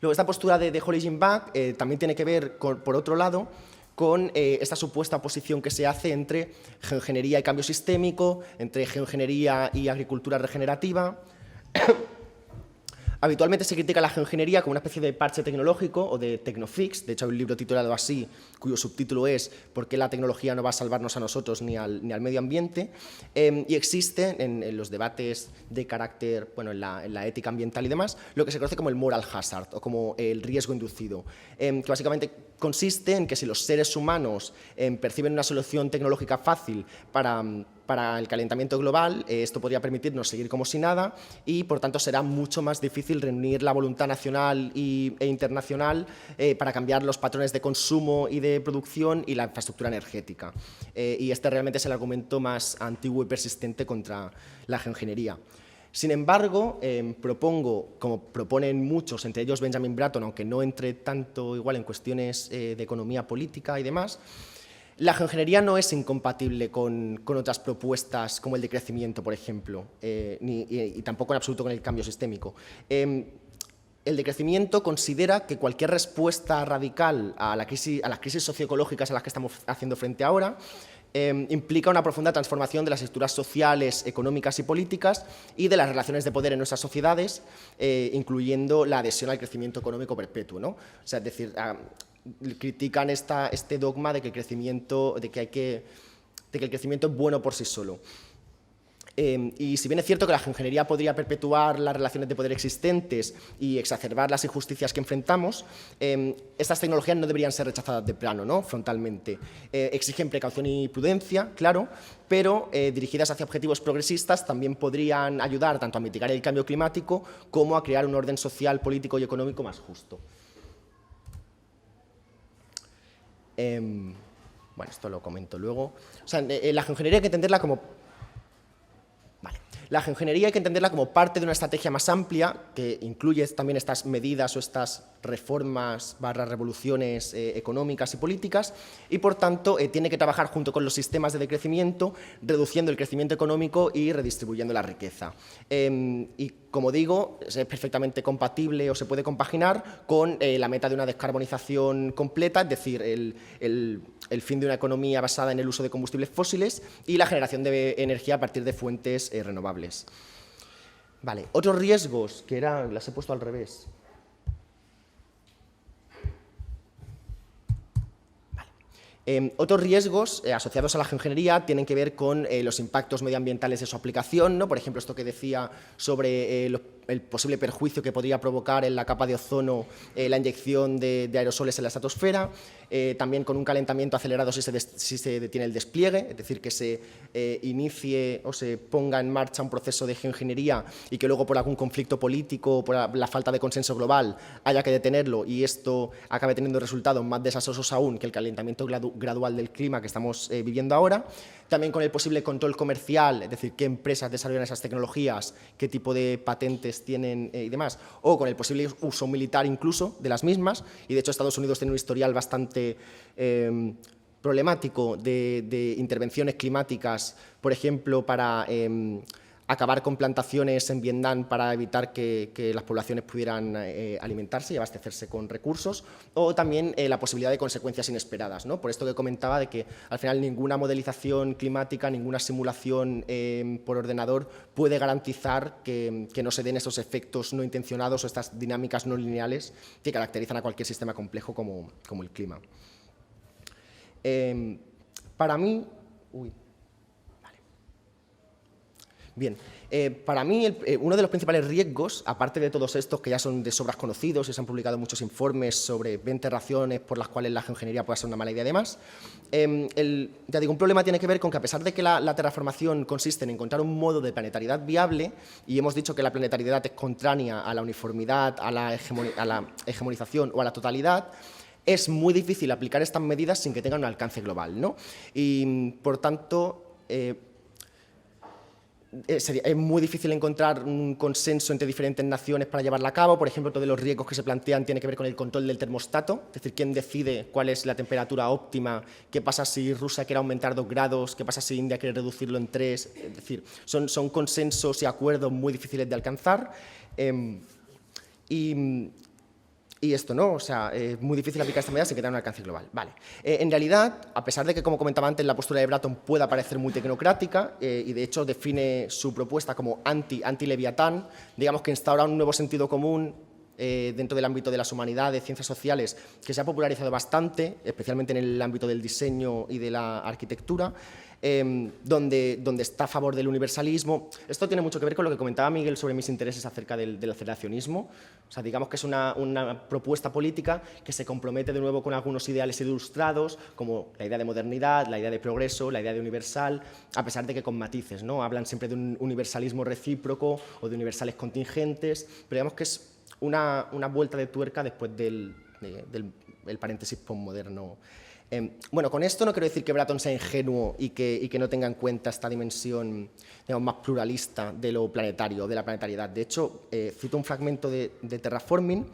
Luego, esta postura de Holly Gimbach también tiene que ver, por otro lado, con esta supuesta oposición que se hace entre geoingeniería y cambio sistémico, entre geoingeniería y agricultura regenerativa. Habitualmente se critica la geoingeniería como una especie de parche tecnológico o de tecnofix. De hecho, hay un libro titulado así, cuyo subtítulo es ¿Por qué la tecnología no va a salvarnos a nosotros ni al medio ambiente? Y existe en los debates de carácter, bueno, en la ética ambiental y demás, lo que se conoce como el moral hazard o como el riesgo inducido, que básicamente consiste en que si los seres humanos perciben una solución tecnológica fácil para el calentamiento global, esto podría permitirnos seguir como si nada y, por tanto, será mucho más difícil reunir la voluntad nacional e internacional para cambiar los patrones de consumo y de producción y la infraestructura energética. Y este realmente es el argumento más antiguo y persistente contra la geoingeniería. Sin embargo, propongo, como proponen muchos, entre ellos Benjamin Bratton, aunque no entre tanto igual en cuestiones de economía política y demás, la geoingeniería no es incompatible con otras propuestas como el decrecimiento, por ejemplo, y tampoco en absoluto con el cambio sistémico. El decrecimiento considera que cualquier respuesta radical a las crisis socioecológicas a las que estamos haciendo frente ahora implica una profunda transformación de las estructuras sociales, económicas y políticas y de las relaciones de poder en nuestras sociedades, incluyendo la adhesión al crecimiento económico perpetuo, ¿no? O sea, es decir, critican este dogma de que el crecimiento es bueno por sí solo. Y si bien es cierto que la geoingeniería podría perpetuar las relaciones de poder existentes y exacerbar las injusticias que enfrentamos, estas tecnologías no deberían ser rechazadas de plano, ¿no? Frontalmente. Exigen precaución y prudencia, claro, pero dirigidas hacia objetivos progresistas también podrían ayudar tanto a mitigar el cambio climático como a crear un orden social, político y económico más justo. Bueno, esto lo comento luego. O sea, la geoingeniería hay que entenderla como... Vale. La geoingeniería hay que entenderla como parte de una estrategia más amplia que incluye también estas medidas o estas reformas / revoluciones económicas y políticas y, por tanto, tiene que trabajar junto con los sistemas de decrecimiento, reduciendo el crecimiento económico y redistribuyendo la riqueza. Y, como digo, es perfectamente compatible o se puede compaginar con la meta de una descarbonización completa, es decir, el fin de una economía basada en el uso de combustibles fósiles y la generación de energía a partir de fuentes renovables. Vale, otros riesgos, que las he puesto al revés. Otros riesgos asociados a la geoingeniería tienen que ver con los impactos medioambientales de su aplicación, ¿no? Por ejemplo, esto que decía sobre el posible perjuicio que podría provocar en la capa de ozono la inyección de aerosoles en la estratosfera, también con un calentamiento acelerado si se detiene el despliegue, es decir, que se inicie o se ponga en marcha un proceso de geoingeniería y que luego por algún conflicto político o por la falta de consenso global haya que detenerlo y esto acabe teniendo resultados más desastrosos aún que el calentamiento gradual del clima que estamos viviendo ahora. también con el posible control comercial, es decir, qué empresas desarrollan esas tecnologías, qué tipo de patentes tienen y demás, o con el posible uso militar incluso de las mismas, y de hecho Estados Unidos tiene un historial bastante problemático de intervenciones climáticas, por ejemplo, para acabar con plantaciones en Vietnam para evitar que las poblaciones pudieran alimentarse y abastecerse con recursos, o también la posibilidad de consecuencias inesperadas, ¿no? Por esto que comentaba de que al final ninguna modelización climática, ninguna simulación por ordenador puede garantizar que no se den esos efectos no intencionados o estas dinámicas no lineales que caracterizan a cualquier sistema complejo como el clima. Para mí... Bien, para mí uno de los principales riesgos, aparte de todos estos que ya son de sobras conocidos y se han publicado muchos informes sobre 20 razones por las cuales la geoingeniería puede ser una mala idea además, ya digo, un problema tiene que ver con que a pesar de que la terraformación consiste en encontrar un modo de planetariedad viable, y hemos dicho que la planetariedad es contraria a la uniformidad, a la hegemonización o a la totalidad, es muy difícil aplicar estas medidas sin que tengan un alcance global, ¿no? Y, por tanto, es muy difícil encontrar un consenso entre diferentes naciones para llevarla a cabo. Por ejemplo, todos los riesgos que se plantean tienen que ver con el control del termostato, es decir, quién decide cuál es la temperatura óptima, qué pasa si Rusia quiere aumentar 2 grados, qué pasa si India quiere reducirlo en 3, es decir, son consensos y acuerdos muy difíciles de alcanzar. Y esto no, o sea, es muy difícil aplicar esta medida sin que tenga un alcance global. Vale. En realidad, a pesar de que, como comentaba antes, la postura de Bratton pueda parecer muy tecnocrática, y de hecho define su propuesta como anti-Leviatán, digamos que instaura un nuevo sentido común dentro del ámbito de las humanidades, ciencias sociales, que se ha popularizado bastante, especialmente en el ámbito del diseño y de la arquitectura, donde está a favor del universalismo. Esto tiene mucho que ver con lo que comentaba Miguel sobre mis intereses acerca del aceleracionismo. O sea, digamos que es una propuesta política que se compromete de nuevo con algunos ideales ilustrados, como la idea de modernidad, la idea de progreso, la idea de universal, a pesar de que con matices, ¿no? Hablan siempre de un universalismo recíproco o de universales contingentes, pero digamos que es una vuelta de tuerca después del paréntesis postmoderno. Bueno, con esto no quiero decir que Bratton sea ingenuo y que no tenga en cuenta esta dimensión, digamos, más pluralista de lo planetario, de la planetariedad. De hecho, cito un fragmento de Terraforming.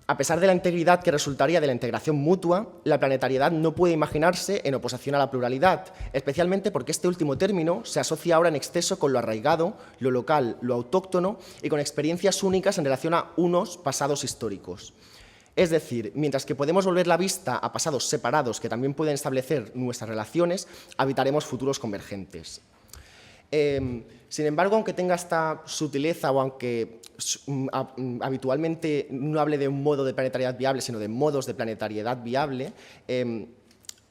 A pesar de la integridad que resultaría de la integración mutua, la planetariedad no puede imaginarse en oposición a la pluralidad, especialmente porque este último término se asocia ahora en exceso con lo arraigado, lo local, lo autóctono y con experiencias únicas en relación a unos pasados históricos. Es decir, mientras que podemos volver la vista a pasados separados que también pueden establecer nuestras relaciones, habitaremos futuros convergentes. Sin embargo, aunque tenga esta sutileza o aunque habitualmente no hable de un modo de planetariedad viable, sino de modos de planetariedad viable,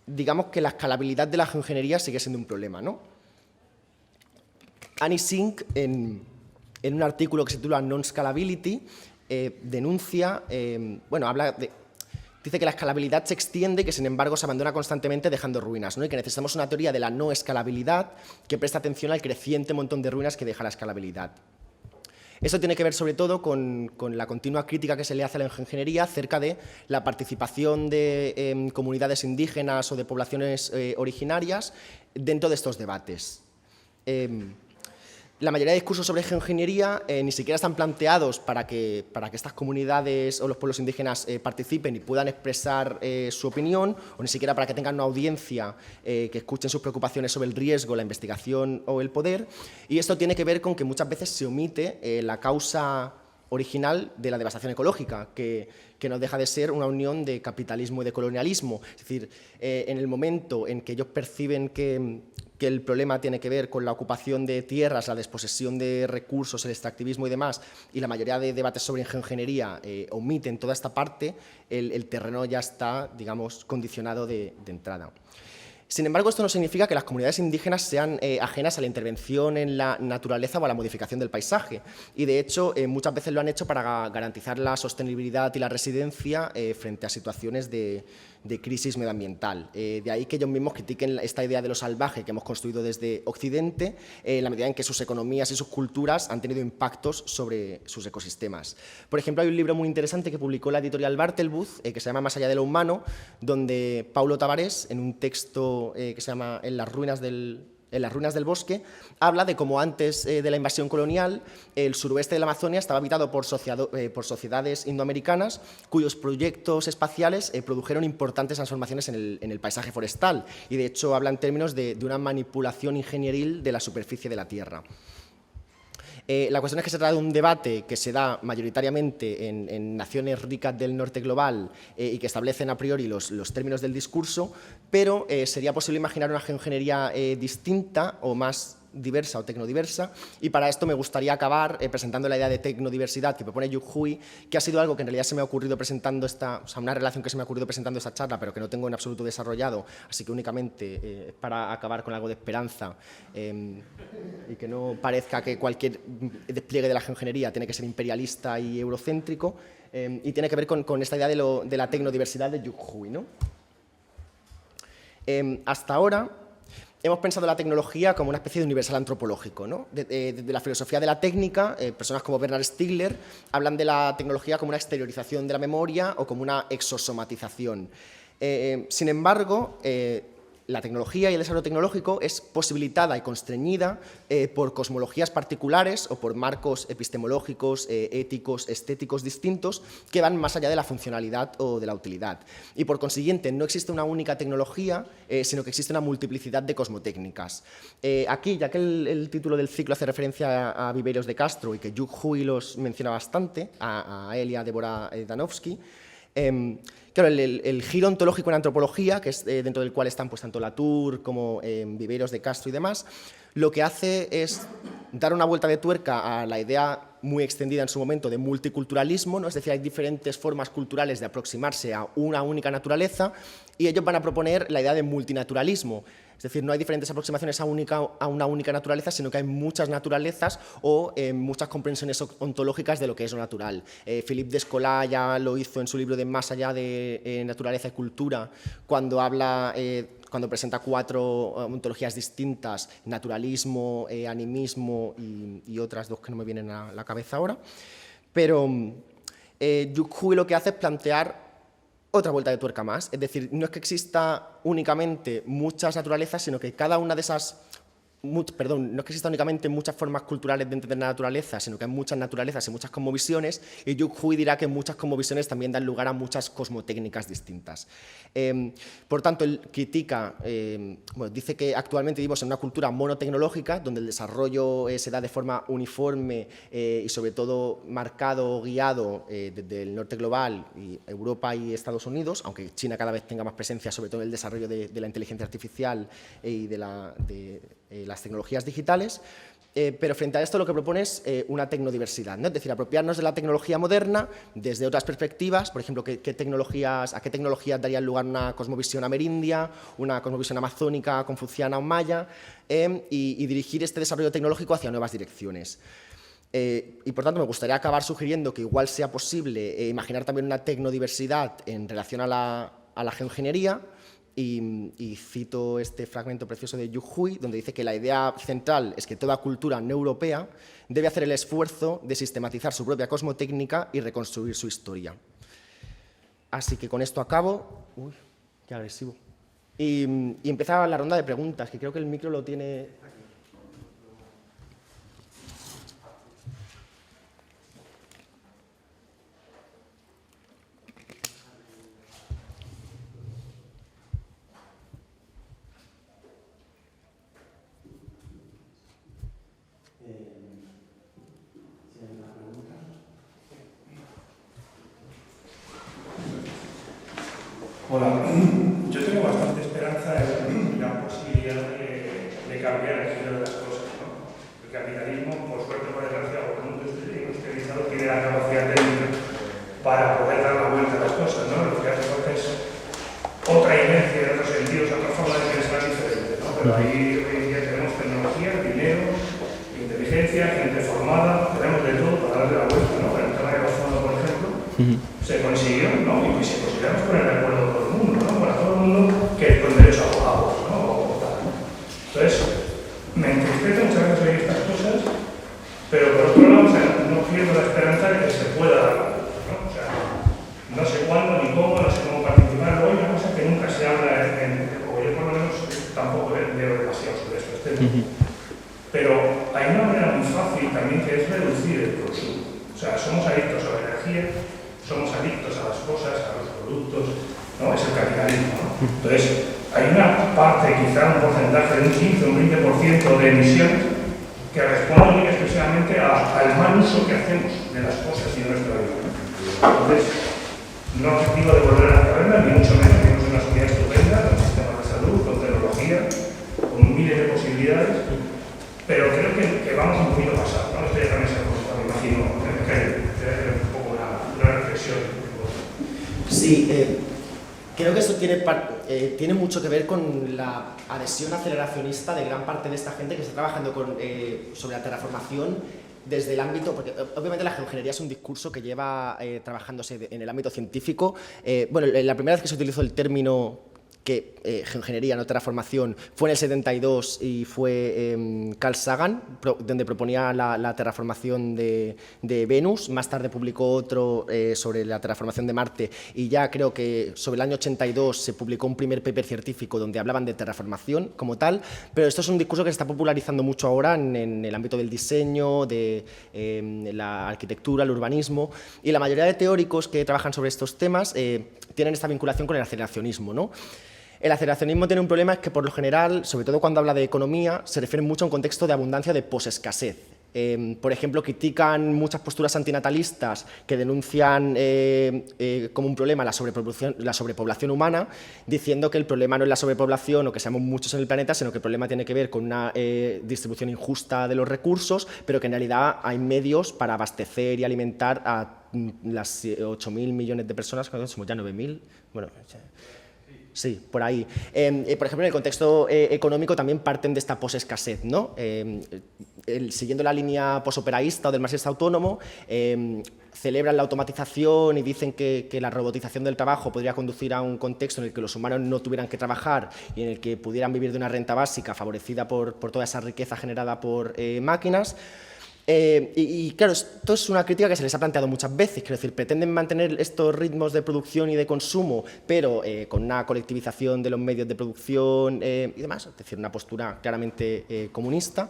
digamos que la escalabilidad de la geoingeniería sigue siendo un problema, ¿no? Annie Sink, en un artículo que se titula Non-Scalability, denuncia, dice que la escalabilidad se extiende y que, sin embargo, se abandona constantemente dejando ruinas, ¿no? Y que necesitamos una teoría de la no escalabilidad que presta atención al creciente montón de ruinas que deja la escalabilidad. Eso tiene que ver, sobre todo, con la continua crítica que se le hace a la geoingeniería acerca de la participación de comunidades indígenas o de poblaciones originarias dentro de estos debates. La mayoría de discursos sobre geoingeniería ni siquiera están planteados para que estas comunidades o los pueblos indígenas participen y puedan expresar su opinión, o ni siquiera para que tengan una audiencia que escuchen sus preocupaciones sobre el riesgo, la investigación o el poder. Y esto tiene que ver con que muchas veces se omite la causa original de la devastación ecológica, que no deja de ser una unión de capitalismo y de colonialismo. Es decir, en el momento en que ellos perciben que el problema tiene que ver con la ocupación de tierras, la desposesión de recursos, el extractivismo y demás, y la mayoría de debates sobre geoingeniería omiten toda esta parte, el terreno ya está, digamos, condicionado de entrada. Sin embargo, esto no significa que las comunidades indígenas sean ajenas a la intervención en la naturaleza o a la modificación del paisaje. Y, de hecho, muchas veces lo han hecho para garantizar la sostenibilidad y la residencia frente a situaciones de crisis medioambiental. De ahí que ellos mismos critiquen esta idea de lo salvaje que hemos construido desde Occidente, en la medida en que sus economías y sus culturas han tenido impactos sobre sus ecosistemas. Por ejemplo, hay un libro muy interesante que publicó la editorial Bartelbooth, que se llama Más allá de lo humano, donde Paulo Tavares, en un texto texto que se llama En las ruinas del bosque, habla de cómo antes de la invasión colonial el suroeste de la Amazonia estaba habitado por sociedades indoamericanas cuyos proyectos espaciales produjeron importantes transformaciones en el paisaje forestal, y de hecho habla en términos de una manipulación ingenieril de la superficie de la Tierra. La cuestión es que se trata de un debate que se da mayoritariamente en naciones ricas del norte global y que establecen a priori los términos del discurso, pero sería posible imaginar una geoingeniería distinta o más diversa o tecnodiversa, y para esto me gustaría acabar presentando la idea de tecnodiversidad que propone Yu Hui, que ha sido algo que en realidad se me ha ocurrido presentando una relación que se me ha ocurrido presentando esta charla, pero que no tengo en absoluto desarrollado, así que únicamente para acabar con algo de esperanza y que no parezca que cualquier despliegue de la geoingeniería tiene que ser imperialista y eurocéntrico, y tiene que ver con esta idea de la tecnodiversidad de Yu Hui, ¿no? Hasta ahora hemos pensado la tecnología como una especie de universal antropológico, ¿no? Desde la filosofía de la técnica, personas como Bernard Stiegler hablan de la tecnología como una exteriorización de la memoria o como una exosomatización. Sin embargo, la tecnología y el desarrollo tecnológico es posibilitada y constreñida por cosmologías particulares o por marcos epistemológicos, éticos, estéticos distintos que van más allá de la funcionalidad o de la utilidad. Y por consiguiente no existe una única tecnología, sino que existe una multiplicidad de cosmotécnicas. Aquí, ya que el título del ciclo hace referencia a Viveiros de Castro y que Yu Hui los menciona bastante, a él y a Deborah Danowski, claro, el giro ontológico en antropología, que es dentro del cual están pues, tanto Latour como Viveiros de Castro y demás, lo que hace es dar una vuelta de tuerca a la idea muy extendida en su momento de multiculturalismo, ¿no? Es decir, hay diferentes formas culturales de aproximarse a una única naturaleza, y ellos van a proponer la idea de multinaturalismo. Es decir, no hay diferentes aproximaciones a una única naturaleza, sino que hay muchas naturalezas o muchas comprensiones ontológicas de lo que es lo natural. Philippe Descola ya lo hizo en su libro de Más allá de naturaleza y cultura, cuando presenta 4 ontologías distintas: naturalismo, animismo y otras 2 que no me vienen a la cabeza ahora. Pero Yu Hui lo que hace es plantear otra vuelta de tuerca más, es decir, no es que exista únicamente muchas naturalezas, sino que cada una de esas... no es que exista únicamente muchas formas culturales dentro de la naturaleza, sino que hay muchas naturalezas y muchas cosmovisiones, y Yu Hui dirá que muchas cosmovisiones también dan lugar a muchas cosmotécnicas distintas. Por tanto, él critica, dice que actualmente vivimos en una cultura monotecnológica, donde el desarrollo se da de forma uniforme y sobre todo marcado o guiado desde el norte global, y Europa y Estados Unidos, aunque China cada vez tenga más presencia, sobre todo en el desarrollo de la inteligencia artificial y de las tecnologías digitales, pero frente a esto lo que propone es una tecnodiversidad, ¿no? Es decir, apropiarnos de la tecnología moderna desde otras perspectivas. Por ejemplo, ¿a qué tecnologías darían lugar una cosmovisión amerindia, una cosmovisión amazónica, confuciana o maya, y dirigir este desarrollo tecnológico hacia nuevas direcciones. Y por tanto me gustaría acabar sugiriendo que igual sea posible imaginar también una tecnodiversidad en relación a la geoingeniería. Y cito este fragmento precioso de Yu Hui, donde dice que la idea central es que toda cultura no europea debe hacer el esfuerzo de sistematizar su propia cosmotécnica y reconstruir su historia. Así que con esto acabo. Uy, qué agresivo. Y empieza la ronda de preguntas, que creo que el micro lo tiene... Hola, yo tengo bastante esperanza en la posibilidad de cambiar el giro de las cosas, ¿no? El capitalismo, por suerte o por desgracia, o el mundo industrializado tiene la capacidad técnica para poder dar la vuelta a las cosas, ¿no? Lo que hace falta es otra inercia en otros sentidos, otra forma de pensar diferente, ¿no? Pero ahí hoy en día tenemos tecnología, dinero, inteligencia, gente formada, tenemos de todo para darle la vuelta, ¿no? En el tema de la zona, por ejemplo, se consiguió, ¿no? Y si consiguiéramos poner de acuerdo a todo el mundo, ¿no? Para todo el mundo que con derecho a abogados, ¿no? O tal, ¿no? Entonces, me entristece muchas veces oír estas cosas, pero por otro lado, o sea, no pierdo la esperanza de que se pueda dar la vuelta, ¿no? O sea, no sé cuándo ni cómo, no sé cómo participar. Luego hay una cosa que nunca se habla o yo por lo menos especie somos adictos a las cosas, a los productos, ¿no? Es el capitalismo, ¿no? Entonces, hay una parte, quizá un porcentaje de un 15 o un 20% de emisiones que responden exclusivamente al mal uso que hacemos de las cosas y de nuestra vida. Entonces, no objetivo de volver a las cavernas, ni mucho menos, vivimos en una sociedad estupenda, con sistemas de salud, con tecnología, con miles de posibilidades, pero creo que vamos un poquito pasado, ¿no? Estoy también se me imagino, que un poco una reflexión. Sí, creo que eso tiene mucho que ver con la adhesión aceleracionista de gran parte de esta gente que está trabajando sobre la terraformación desde el ámbito, porque obviamente la geoingeniería es un discurso que lleva trabajándose en el ámbito científico. Bueno, la primera vez que se utilizó el término geoingeniería, no terraformación, fue en el 72 y fue Carl Sagan, donde proponía la terraformación de Venus. Más tarde publicó otro sobre la terraformación de Marte y ya creo que sobre el año 82 se publicó un primer paper científico donde hablaban de terraformación como tal, pero esto es un discurso que se está popularizando mucho ahora en el ámbito del diseño, de la arquitectura, el urbanismo, y la mayoría de teóricos que trabajan sobre estos temas tienen esta vinculación con el aceleracionismo, ¿no? El aceleracionismo tiene un problema, es que por lo general, sobre todo cuando habla de economía, se refiere mucho a un contexto de abundancia de posescasez. Por ejemplo, critican muchas posturas antinatalistas que denuncian como un problema la sobrepoblación humana, diciendo que el problema no es la sobrepoblación o que seamos muchos en el planeta, sino que el problema tiene que ver con una distribución injusta de los recursos, pero que en realidad hay medios para abastecer y alimentar a las 8.000 millones de personas, somos ya 9.000, bueno... Sí, por ahí. Por ejemplo, en el contexto económico también parten de esta posescasez, ¿no? Siguiendo la línea posoperaísta o del marxista autónomo, celebran la automatización y dicen que la robotización del trabajo podría conducir a un contexto en el que los humanos no tuvieran que trabajar y en el que pudieran vivir de una renta básica favorecida por toda esa riqueza generada por máquinas. Y claro, esto es una crítica que se les ha planteado muchas veces, quiero decir, pretenden mantener estos ritmos de producción y de consumo, pero con una colectivización de los medios de producción y demás, es decir, una postura claramente comunista,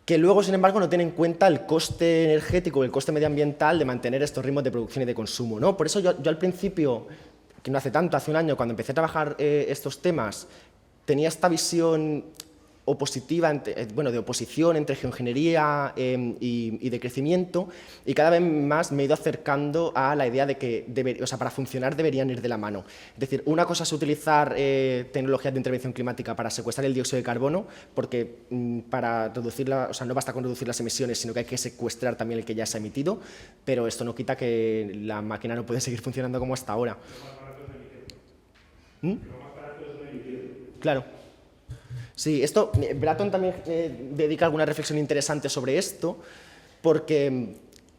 que luego, sin embargo, no tiene en cuenta el coste energético, el coste medioambiental de mantener estos ritmos de producción y de consumo, ¿no? Por eso yo al principio, que no hace tanto, hace un año, cuando empecé a trabajar estos temas, tenía esta visión opositiva, bueno, de oposición entre geoingeniería y de crecimiento, y cada vez más me he ido acercando a la idea de que para funcionar deberían ir de la mano. Es decir, una cosa es utilizar tecnologías de intervención climática para secuestrar el dióxido de carbono, porque para reducirla, no basta con reducir las emisiones, sino que hay que secuestrar también el que ya se ha emitido, pero esto no quita que la máquina no puede seguir funcionando como hasta ahora. Claro. Sí, Bratton también dedica alguna reflexión interesante sobre esto, porque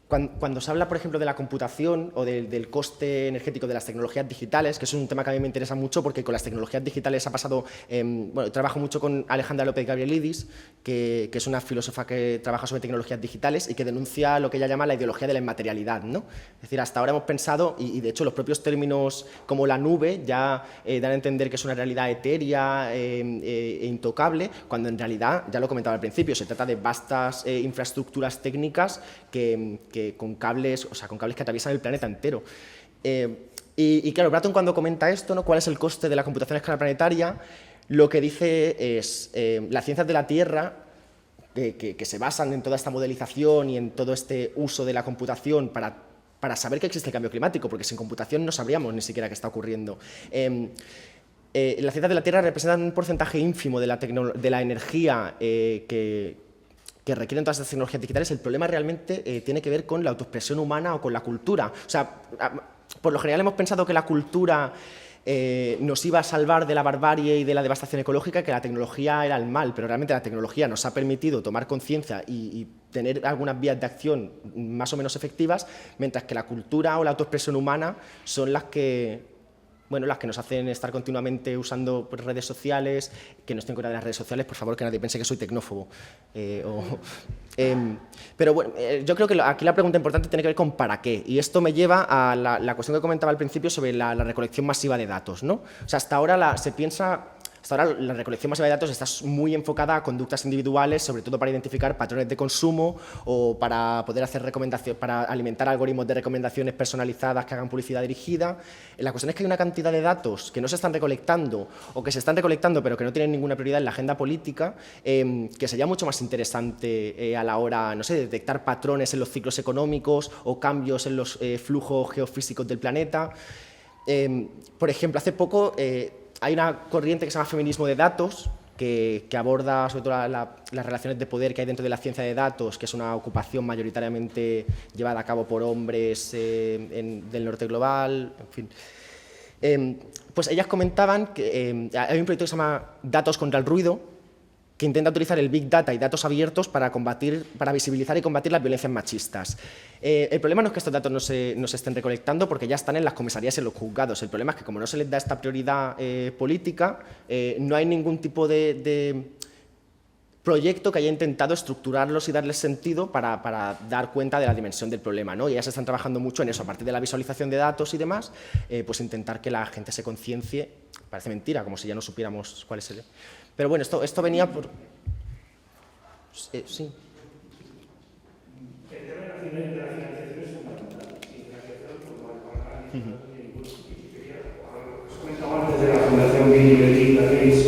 cuando se habla, por ejemplo, de la computación o del coste energético de las tecnologías digitales, que es un tema que a mí me interesa mucho porque con las tecnologías digitales ha pasado, bueno, trabajo mucho con Alejandra López Gabrielidis, que es una filósofa que trabaja sobre tecnologías digitales y que denuncia lo que ella llama la ideología de la inmaterialidad, ¿no? Es decir, hasta ahora hemos pensado, y de hecho los propios términos como la nube ya dan a entender que es una realidad etérea e intocable, cuando en realidad, ya lo comentaba al principio, se trata de vastas infraestructuras técnicas con cables que atraviesan el planeta entero. Y claro, Bratton cuando comenta esto, ¿no? ¿Cuál es el coste de la computación a escala planetaria? Lo que dice es, las ciencias de la Tierra, que se basan en toda esta modelización y en todo este uso de la computación para saber que existe el cambio climático, porque sin computación no sabríamos ni siquiera qué está ocurriendo. Las ciencias de la Tierra representan un porcentaje ínfimo de la energía que requieren todas estas tecnologías digitales. El problema realmente tiene que ver con la autoexpresión humana o con la cultura. O sea, por lo general hemos pensado que la cultura nos iba a salvar de la barbarie y de la devastación ecológica, que la tecnología era el mal, pero realmente la tecnología nos ha permitido tomar conciencia y tener algunas vías de acción más o menos efectivas, mientras que la cultura o la autoexpresión humana son las que nos hacen estar continuamente usando redes sociales, que no estén fuera de las redes sociales, por favor, que nadie piense que soy tecnófobo. Pero bueno, yo creo que aquí la pregunta importante tiene que ver con ¿para qué? Y esto me lleva a la cuestión que comentaba al principio sobre la recolección masiva de datos, ¿no? O sea, hasta ahora se piensa, hasta ahora la recolección masiva de datos está muy enfocada a conductas individuales, sobre todo para identificar patrones de consumo o para poder hacer recomendaciones, para alimentar algoritmos de recomendaciones personalizadas que hagan publicidad dirigida. La cuestión es que hay una cantidad de datos que no se están recolectando o que se están recolectando pero que no tienen ninguna prioridad en la agenda política, que sería mucho más interesante a la hora, no sé, de detectar patrones en los ciclos económicos o cambios en los flujos geofísicos del planeta. Por ejemplo, hace poco hay una corriente que se llama feminismo de datos, que aborda sobre todo las relaciones de poder que hay dentro de la ciencia de datos, que es una ocupación mayoritariamente llevada a cabo por hombres del norte global, en fin. Pues ellas comentaban que hay un proyecto que se llama Datos contra el Ruido, que intenta utilizar el Big Data y datos abiertos para visibilizar y combatir las violencias machistas. El problema no es que estos datos no se estén recolectando porque ya están en las comisarías y en los juzgados. El problema es que como no se les da esta prioridad política, no hay ningún tipo de proyecto que haya intentado estructurarlos y darles sentido para dar cuenta de la dimensión del problema, ¿no? Y ya se están trabajando mucho en eso, a partir de la visualización de datos y demás, pues intentar que la gente se conciencie. Parece mentira, como si ya no supiéramos cuál es el... Pero bueno, esto venía por... sí. El tema de la financiación es fundamental. Sin financiación, pues no hay ningún os comentaba antes de la Fundación Bill y Melinda Gates.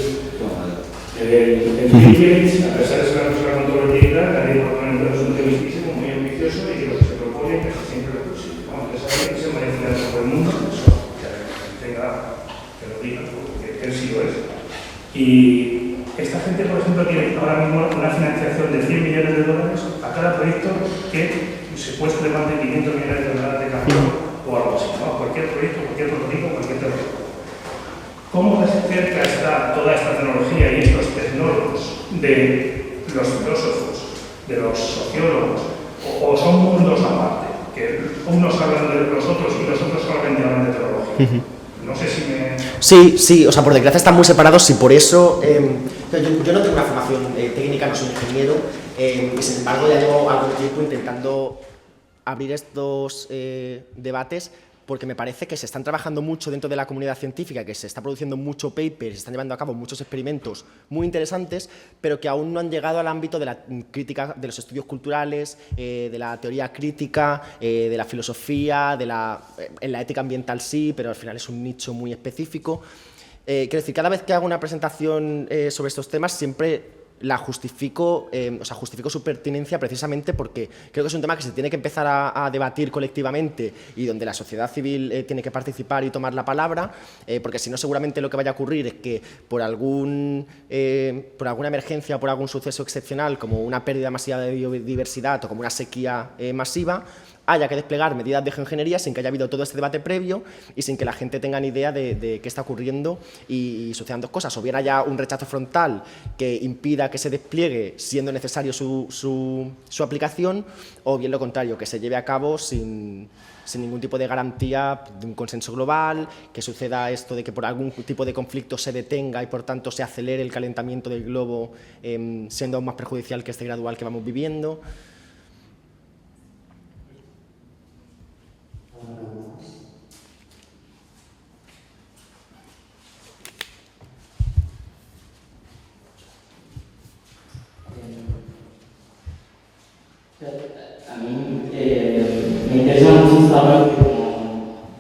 El Bill Gates, a pesar de ser una persona controvertida, nadie propone es un tema mismísimo, muy ambicioso y que lo que se propone es siempre lo posible. Vamos, que sabe que se merece a todo el mundo, eso que lo diga, porque él sí lo es. Y esta gente, por ejemplo, tiene ahora mismo una financiación de $100 millones a cada proyecto que secuestre más de $500 millones de carbono o algo así, ¿no? Cualquier proyecto, cualquier prototipo, cualquier terreno. ¿Cómo de cerca está toda esta tecnología y estos tecnólogos de los filósofos, de los sociólogos, o son mundos aparte? Que unos hablan de los otros y los otros solamente hablan de tecnología. No sé si me... Sí, o sea, por desgracia están muy separados y por eso... yo no tengo una formación técnica, no soy ingeniero, y sin embargo ya llevo algún tiempo intentando abrir estos debates porque me parece que se están trabajando mucho dentro de la comunidad científica, que se está produciendo mucho paper, se están llevando a cabo muchos experimentos muy interesantes, pero que aún no han llegado al ámbito de la crítica, de los estudios culturales, de la teoría crítica, de la filosofía, en la ética ambiental sí, pero al final es un nicho muy específico. Quiero decir, cada vez que hago una presentación sobre estos temas siempre la justifico, justifico su pertinencia precisamente porque creo que es un tema que se tiene que empezar a debatir colectivamente y donde la sociedad civil tiene que participar y tomar la palabra, porque si no seguramente lo que vaya a ocurrir es que por alguna emergencia o por algún suceso excepcional como una pérdida masiva de biodiversidad o como una sequía masiva, haya que desplegar medidas de geoingeniería sin que haya habido todo este debate previo y sin que la gente tenga ni idea de qué está ocurriendo y sucedan dos cosas, o bien haya un rechazo frontal que impida que se despliegue siendo necesario su aplicación, o bien lo contrario, que se lleve a cabo sin ningún tipo de garantía de un consenso global, que suceda esto de que por algún tipo de conflicto se detenga y por tanto se acelere el calentamiento del globo, siendo aún más perjudicial que este gradual que vamos viviendo. A mí me interesa mucho esta parte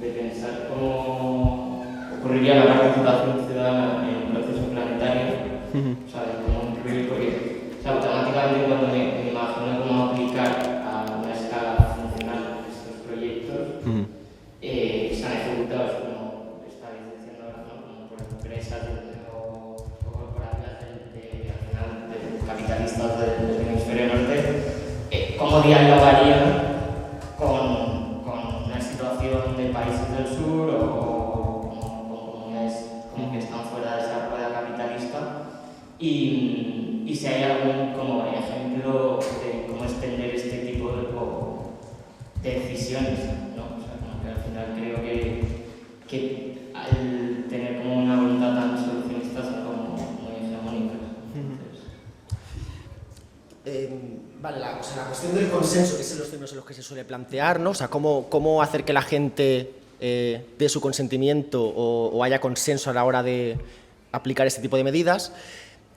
de pensar cómo ocurriría la participación ciudadana en un proceso planetario, o sea, de cómo incluir, porque automáticamente cuando me imagino cómo aplicar a una escala funcional estos proyectos, están ejecutados, como estáis diciendo ahora, ¿no? Como por empresas o corporativas de capitalistas del hemisferio norte. ¿Cómo dialogaría con una situación de países del sur o con comunidades como que están fuera de esa rueda capitalista? Y si hay algún como ejemplo de cómo extender este tipo de decisiones, ¿no? O sea, como que al final creo que al tener como una voluntad tan solucionista son como muy hegemónicas. Vale, la cuestión del consenso, que es en los términos en los que se suele plantear, ¿no? O sea, cómo hacer que la gente dé su consentimiento o haya consenso a la hora de aplicar este tipo de medidas.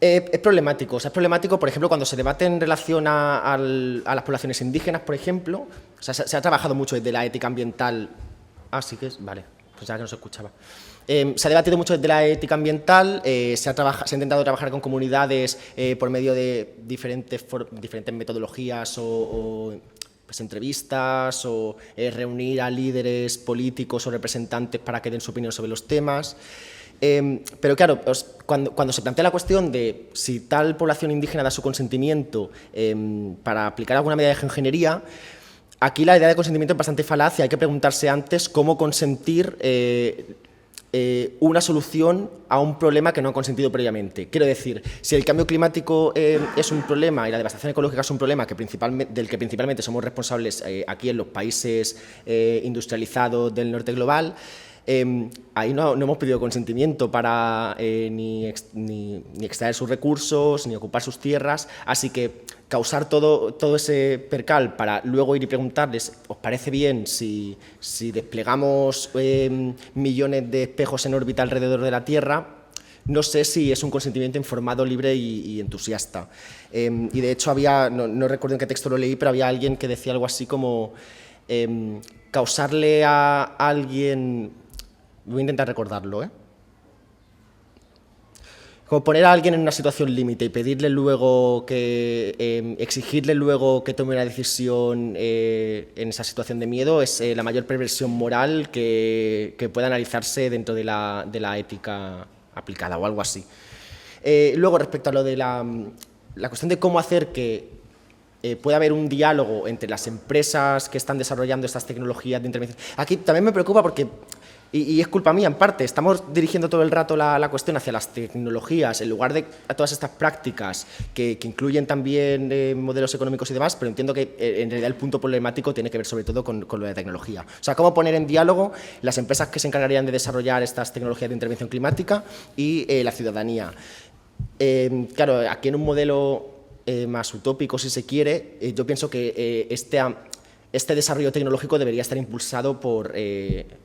Es problemático. O sea, es problemático, por ejemplo, cuando se debate en relación a las poblaciones indígenas, por ejemplo. O sea, se ha trabajado mucho desde la ética ambiental. Ah, sí que es. Vale, pues ya que no se escuchaba. Se ha debatido mucho desde la ética ambiental, se ha intentado trabajar con comunidades por medio de diferentes metodologías o pues, entrevistas o reunir a líderes políticos o representantes para que den su opinión sobre los temas. Pero claro, cuando se plantea la cuestión de si tal población indígena da su consentimiento para aplicar alguna medida de geoingeniería, aquí la idea de consentimiento es bastante falaz y hay que preguntarse antes cómo consentir una solución a un problema que no han consentido previamente. Quiero decir, si el cambio climático es un problema y la devastación ecológica es un problema del que principalmente somos responsables aquí en los países industrializados del norte global, ahí no hemos pedido consentimiento para ni extraer sus recursos, ni ocupar sus tierras, así que causar todo ese percal para luego ir y preguntarles, ¿os parece bien si desplegamos millones de espejos en órbita alrededor de la Tierra? No sé si es un consentimiento informado, libre y entusiasta. Y de hecho no recuerdo en qué texto lo leí, pero había alguien que decía algo así como causarle a alguien... Voy a intentar recordarlo, Como poner a alguien en una situación límite y pedirle luego exigirle luego que tome una decisión en esa situación de miedo es la mayor perversión moral que pueda analizarse dentro de la ética aplicada o algo así. Luego, respecto a lo de la cuestión de cómo hacer que pueda haber un diálogo entre las empresas que están desarrollando estas tecnologías de intervención. Aquí también me preocupa porque... Y es culpa mía, en parte, estamos dirigiendo todo el rato la cuestión hacia las tecnologías, en lugar de a todas estas prácticas que incluyen también modelos económicos y demás, pero entiendo que en realidad el punto problemático tiene que ver sobre todo con lo de tecnología. O sea, cómo poner en diálogo las empresas que se encargarían de desarrollar estas tecnologías de intervención climática y la ciudadanía. Claro, aquí en un modelo más utópico, si se quiere, yo pienso que este desarrollo tecnológico debería estar impulsado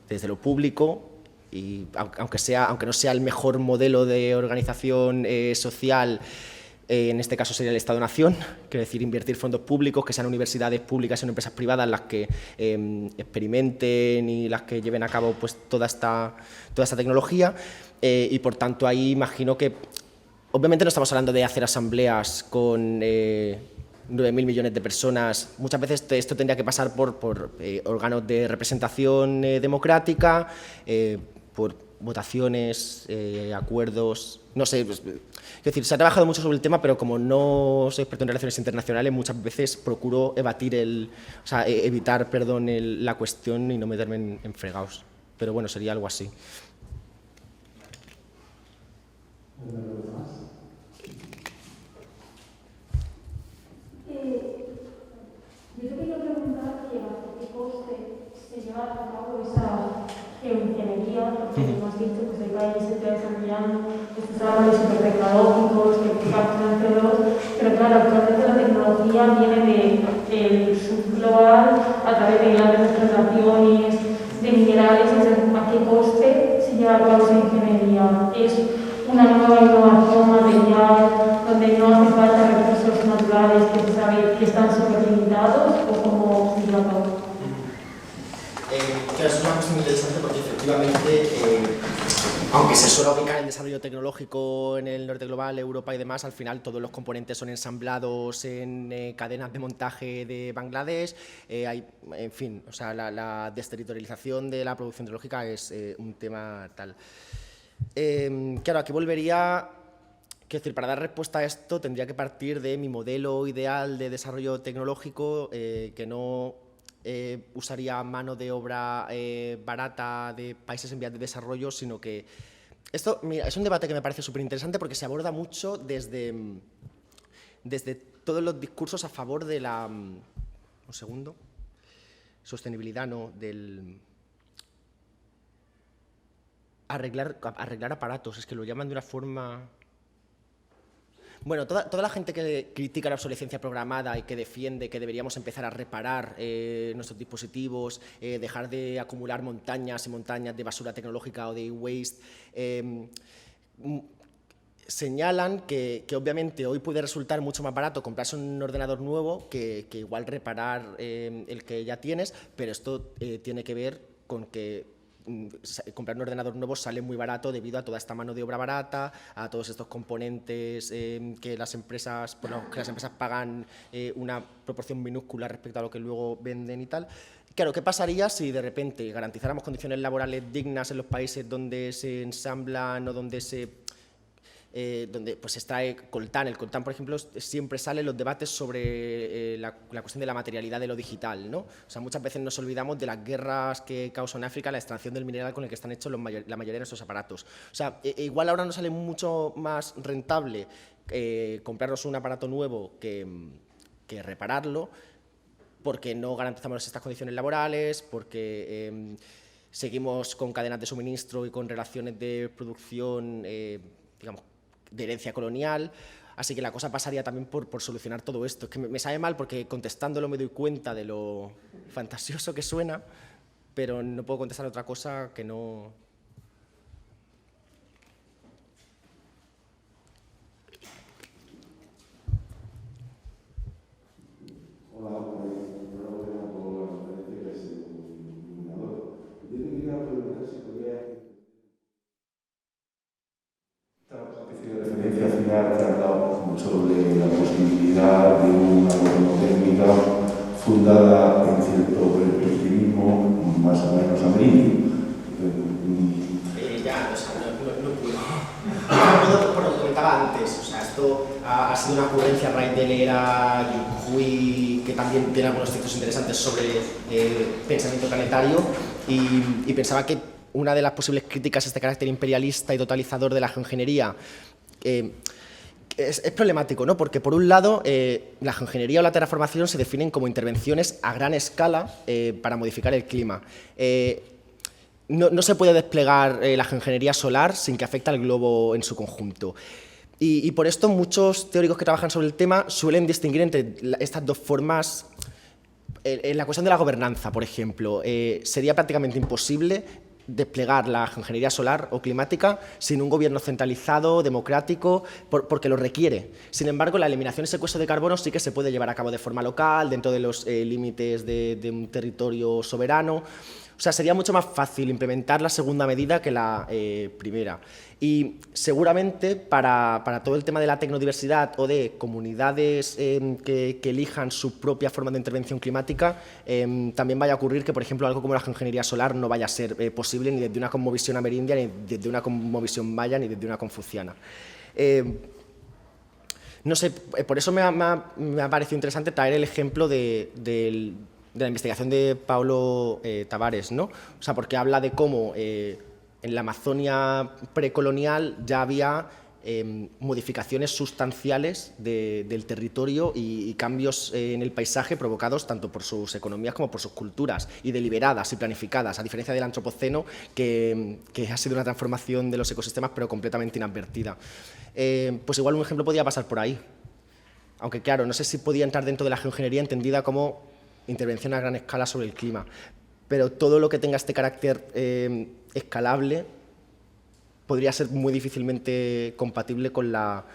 desde lo público, y aunque no sea el mejor modelo de organización social, en este caso sería el Estado-Nación, quiero decir, invertir fondos públicos, que sean universidades públicas y no empresas privadas las que experimenten y las que lleven a cabo pues, toda esta tecnología, y por tanto ahí imagino que, obviamente no estamos hablando de hacer asambleas con... 9.000 millones de personas. Muchas veces esto tendría que pasar por órganos de representación democrática, por votaciones, acuerdos, no sé. Es decir, se ha trabajado mucho sobre el tema, pero como no soy experto en relaciones internacionales, muchas veces procuro evitar la cuestión y no meterme en fregados. Pero bueno, sería algo así. Yo te quería preguntar que bajo qué coste se lleva a cabo esa geoingeniería, porque como has dicho, pues el país se está desarrollando estos árboles supertecnológicos que capturan CO2, pero claro, actualmente la tecnología viene del subglobal a través de grandes explotaciones de minerales. ¿A qué coste se lleva a cabo esa ingeniería? ¿Es una nueva innovación material donde no hace falta recursos naturales que se sabe que están superlimitados, o cómo se lleva a cabo? Es una cuestión interesante porque efectivamente, aunque se suele ubicar el desarrollo tecnológico en el norte global, Europa y demás, al final todos los componentes son ensamblados en cadenas de montaje de Bangladesh. En fin, o sea, la desterritorialización de la producción tecnológica es un tema tal. Claro, aquí volvería, quiero decir, para dar respuesta a esto tendría que partir de mi modelo ideal de desarrollo tecnológico, que no usaría mano de obra barata de países en vías de desarrollo, sino que esto, mira, es un debate que me parece súper interesante porque se aborda mucho desde todos los discursos a favor de la sostenibilidad, ¿no? Del arreglar aparatos, es que lo llaman de una forma... Bueno, toda la gente que critica la obsolescencia programada y que defiende que deberíamos empezar a reparar nuestros dispositivos, dejar de acumular montañas y montañas de basura tecnológica o de e-waste, señalan que obviamente hoy puede resultar mucho más barato comprarse un ordenador nuevo que igual reparar el que ya tienes, pero esto tiene que ver con que comprar un ordenador nuevo sale muy barato debido a toda esta mano de obra barata, a todos estos componentes que las empresas pagan una proporción minúscula respecto a lo que luego venden y tal. Claro, ¿qué pasaría si de repente garantizáramos condiciones laborales dignas en los países donde se ensamblan o donde pues se extrae coltán? El coltán, por ejemplo, siempre sale en los debates sobre la cuestión de la materialidad de lo digital, ¿no? O sea, muchas veces nos olvidamos de las guerras que causa en África la extracción del mineral con el que están hechos la mayoría de nuestros aparatos. O sea, igual ahora nos sale mucho más rentable comprarnos un aparato nuevo que repararlo, porque no garantizamos estas condiciones laborales, porque seguimos con cadenas de suministro y con relaciones de producción, digamos, de herencia colonial. Así que la cosa pasaría también por solucionar todo esto. Es que me sabe mal porque contestándolo me doy cuenta de lo fantasioso que suena, pero no puedo contestar otra cosa que no... Hola, enhorabuena por la conferencia, que es un iluminador. Yo te quería preguntar si podía... Esta referencia final que ha hablado sobre la posibilidad de una técnica fundada en cierto perspectivismo más o menos ameríndio. Ya, o sea, no puedo. Por lo que comentaba antes, o sea, esto ha sido una ocurrencia a raíz de leer a Yuhui, que también tiene algunos textos interesantes sobre pensamiento planetario, y pensaba que una de las posibles críticas a este carácter imperialista y totalizador de la geoingeniería es problemático, ¿no? Porque, por un lado, la geoingeniería o la terraformación se definen como intervenciones a gran escala para modificar el clima. No se puede desplegar la geoingeniería solar sin que afecte al globo en su conjunto. Y por esto muchos teóricos que trabajan sobre el tema suelen distinguir entre estas dos formas. En la cuestión de la gobernanza, por ejemplo, sería prácticamente imposible desplegar la geoingeniería solar o climática sin un gobierno centralizado, democrático, porque lo requiere. Sin embargo, la eliminación y secuestro de carbono sí que se puede llevar a cabo de forma local, dentro de los límites de un territorio soberano. O sea, sería mucho más fácil implementar la segunda medida que la primera. Y seguramente para todo el tema de la tecnodiversidad o de comunidades que elijan su propia forma de intervención climática, también vaya a ocurrir que, por ejemplo, algo como la geoingeniería solar no vaya a ser posible ni desde una cosmovisión amerindia, ni desde una cosmovisión maya, ni desde una confuciana. No sé, por eso me ha parecido interesante traer el ejemplo de la investigación de Paulo Tavares, ¿no? O sea, porque habla de cómo en la Amazonia precolonial ya había modificaciones sustanciales del territorio y cambios en el paisaje provocados tanto por sus economías como por sus culturas, y deliberadas y planificadas, a diferencia del antropoceno, que ha sido una transformación de los ecosistemas pero completamente inadvertida. Pues igual un ejemplo podría pasar por ahí. Aunque claro, no sé si podía entrar dentro de la geoingeniería entendida como intervención a gran escala sobre el clima, pero todo lo que tenga este carácter escalable podría ser muy difícilmente compatible con la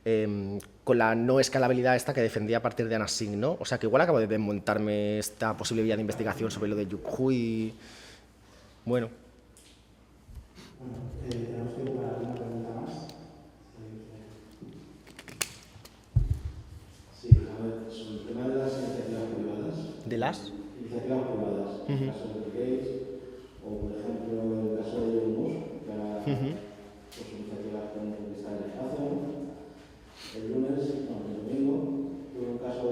no escalabilidad esta que defendía a partir de Anna Singh, ¿no? O sea, que igual acabo de desmontarme esta posible vía de investigación sobre lo de Yuhui. Bueno. Tenemos tiempo para alguna pregunta más. Sí, a ver, sobre el tema de las iniciativas privadas. ¿De las? Iniciativas privadas. En el caso de Bill Gates, o por ejemplo en el caso de Elon Musk, que ahora pues, su iniciativa con conquistar el espacio. El lunes, no, el domingo, tuve un caso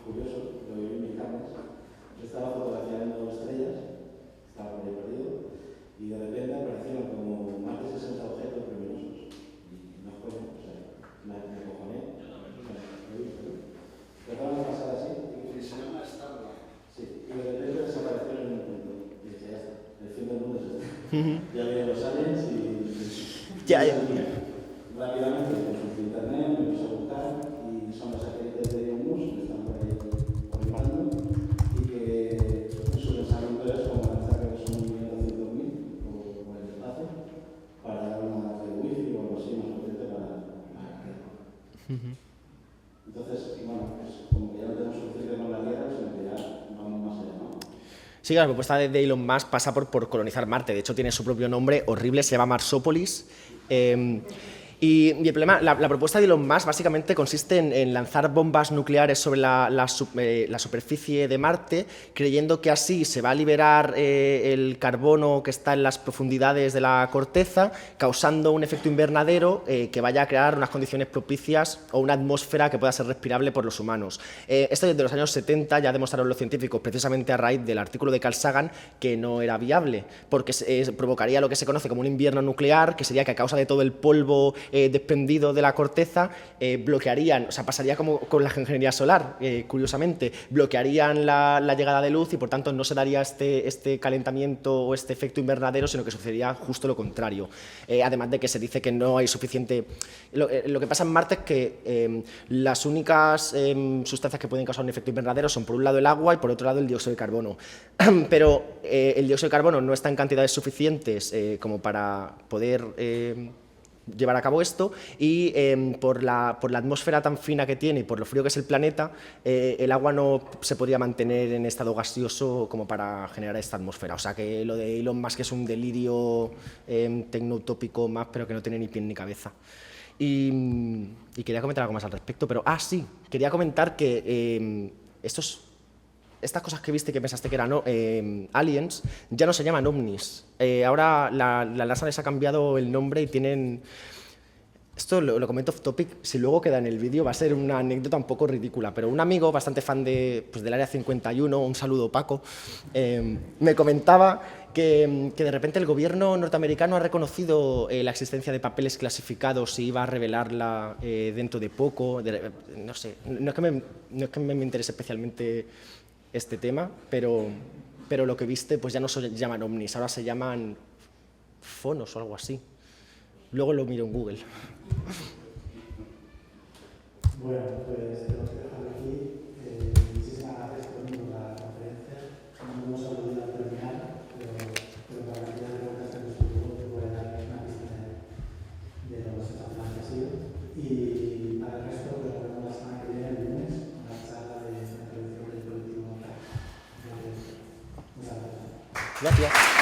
curioso, lo viví en mis carnes. Yo estaba fotografiando estrellas, estaba por ahí perdido, y de repente aparecieron como más de 60 objetos luminosos. Y no fue, o sea, me acojoné. Empezaron a pasar así. Y se llama Starlight. Sí, y de repente desaparecieron en un punto. Y dije, ya está, el fin del mundo es este. Ya vienen los aliens y rápidamente consulté internet, me puse a buscar y son los satélites de Elon Musk que están por ahí orbitando y que su pensamiento es como lanzar que son 1.200.000 por el espacio para dar una red wifi o algo así más potente para Sí, la propuesta de Elon Musk pasa por colonizar Marte. De hecho, tiene su propio nombre horrible, se llama Marsópolis. Y el problema, la propuesta de Elon Musk básicamente consiste en lanzar bombas nucleares sobre la superficie de Marte, creyendo que así se va a liberar el carbono que está en las profundidades de la corteza, causando un efecto invernadero que vaya a crear unas condiciones propicias o una atmósfera que pueda ser respirable por los humanos. Esto desde los años 70 ya demostraron los científicos, precisamente a raíz del artículo de Carl Sagan, que no era viable, porque provocaría lo que se conoce como un invierno nuclear, que sería que a causa de todo el polvo desprendido de la corteza, bloquearían, o sea, pasaría como con la ingeniería solar, curiosamente, bloquearían la llegada de luz y por tanto no se daría este calentamiento o este efecto invernadero, sino que sucedería justo lo contrario. Además de que se dice que no hay suficiente... Lo que pasa en Marte es que las únicas sustancias que pueden causar un efecto invernadero son por un lado el agua y por otro lado el dióxido de carbono. Pero el dióxido de carbono no está en cantidades suficientes como para poder llevar a cabo esto, y por la atmósfera tan fina que tiene y por lo frío que es el planeta, el agua no se podría mantener en estado gaseoso como para generar esta atmósfera. O sea que lo de Elon Musk es un delirio tecnoutópico más, pero que no tiene ni pie ni cabeza. Y quería comentar algo más al respecto, pero sí, quería comentar que estas cosas que viste que pensaste que eran aliens, ya no se llaman ovnis. Ahora la NASA les ha cambiado el nombre y tienen... Esto lo comento off topic, si luego queda en el vídeo va a ser una anécdota un poco ridícula, pero un amigo bastante fan del Área 51, un saludo Paco, me comentaba que de repente el gobierno norteamericano ha reconocido la existencia de papeles clasificados y iba a revelarla dentro de poco. No sé, no es que me interese especialmente este tema, pero lo que viste pues ya no se llaman ovnis, ahora se llaman fonos o algo así. Luego lo miro en Google. Bueno, pues tenemos que dejarlo aquí. Muchísimas gracias por venir a la conferencia. No hemos aludido al terminar, pero la cantidad de preguntas que nos tuvo te puede dar una pista de lo desafiante que ha sido. Y para el resto, pues nos vemos la semana que viene, el lunes, con la charla de introducción del colectivo. Muchas gracias. Gracias.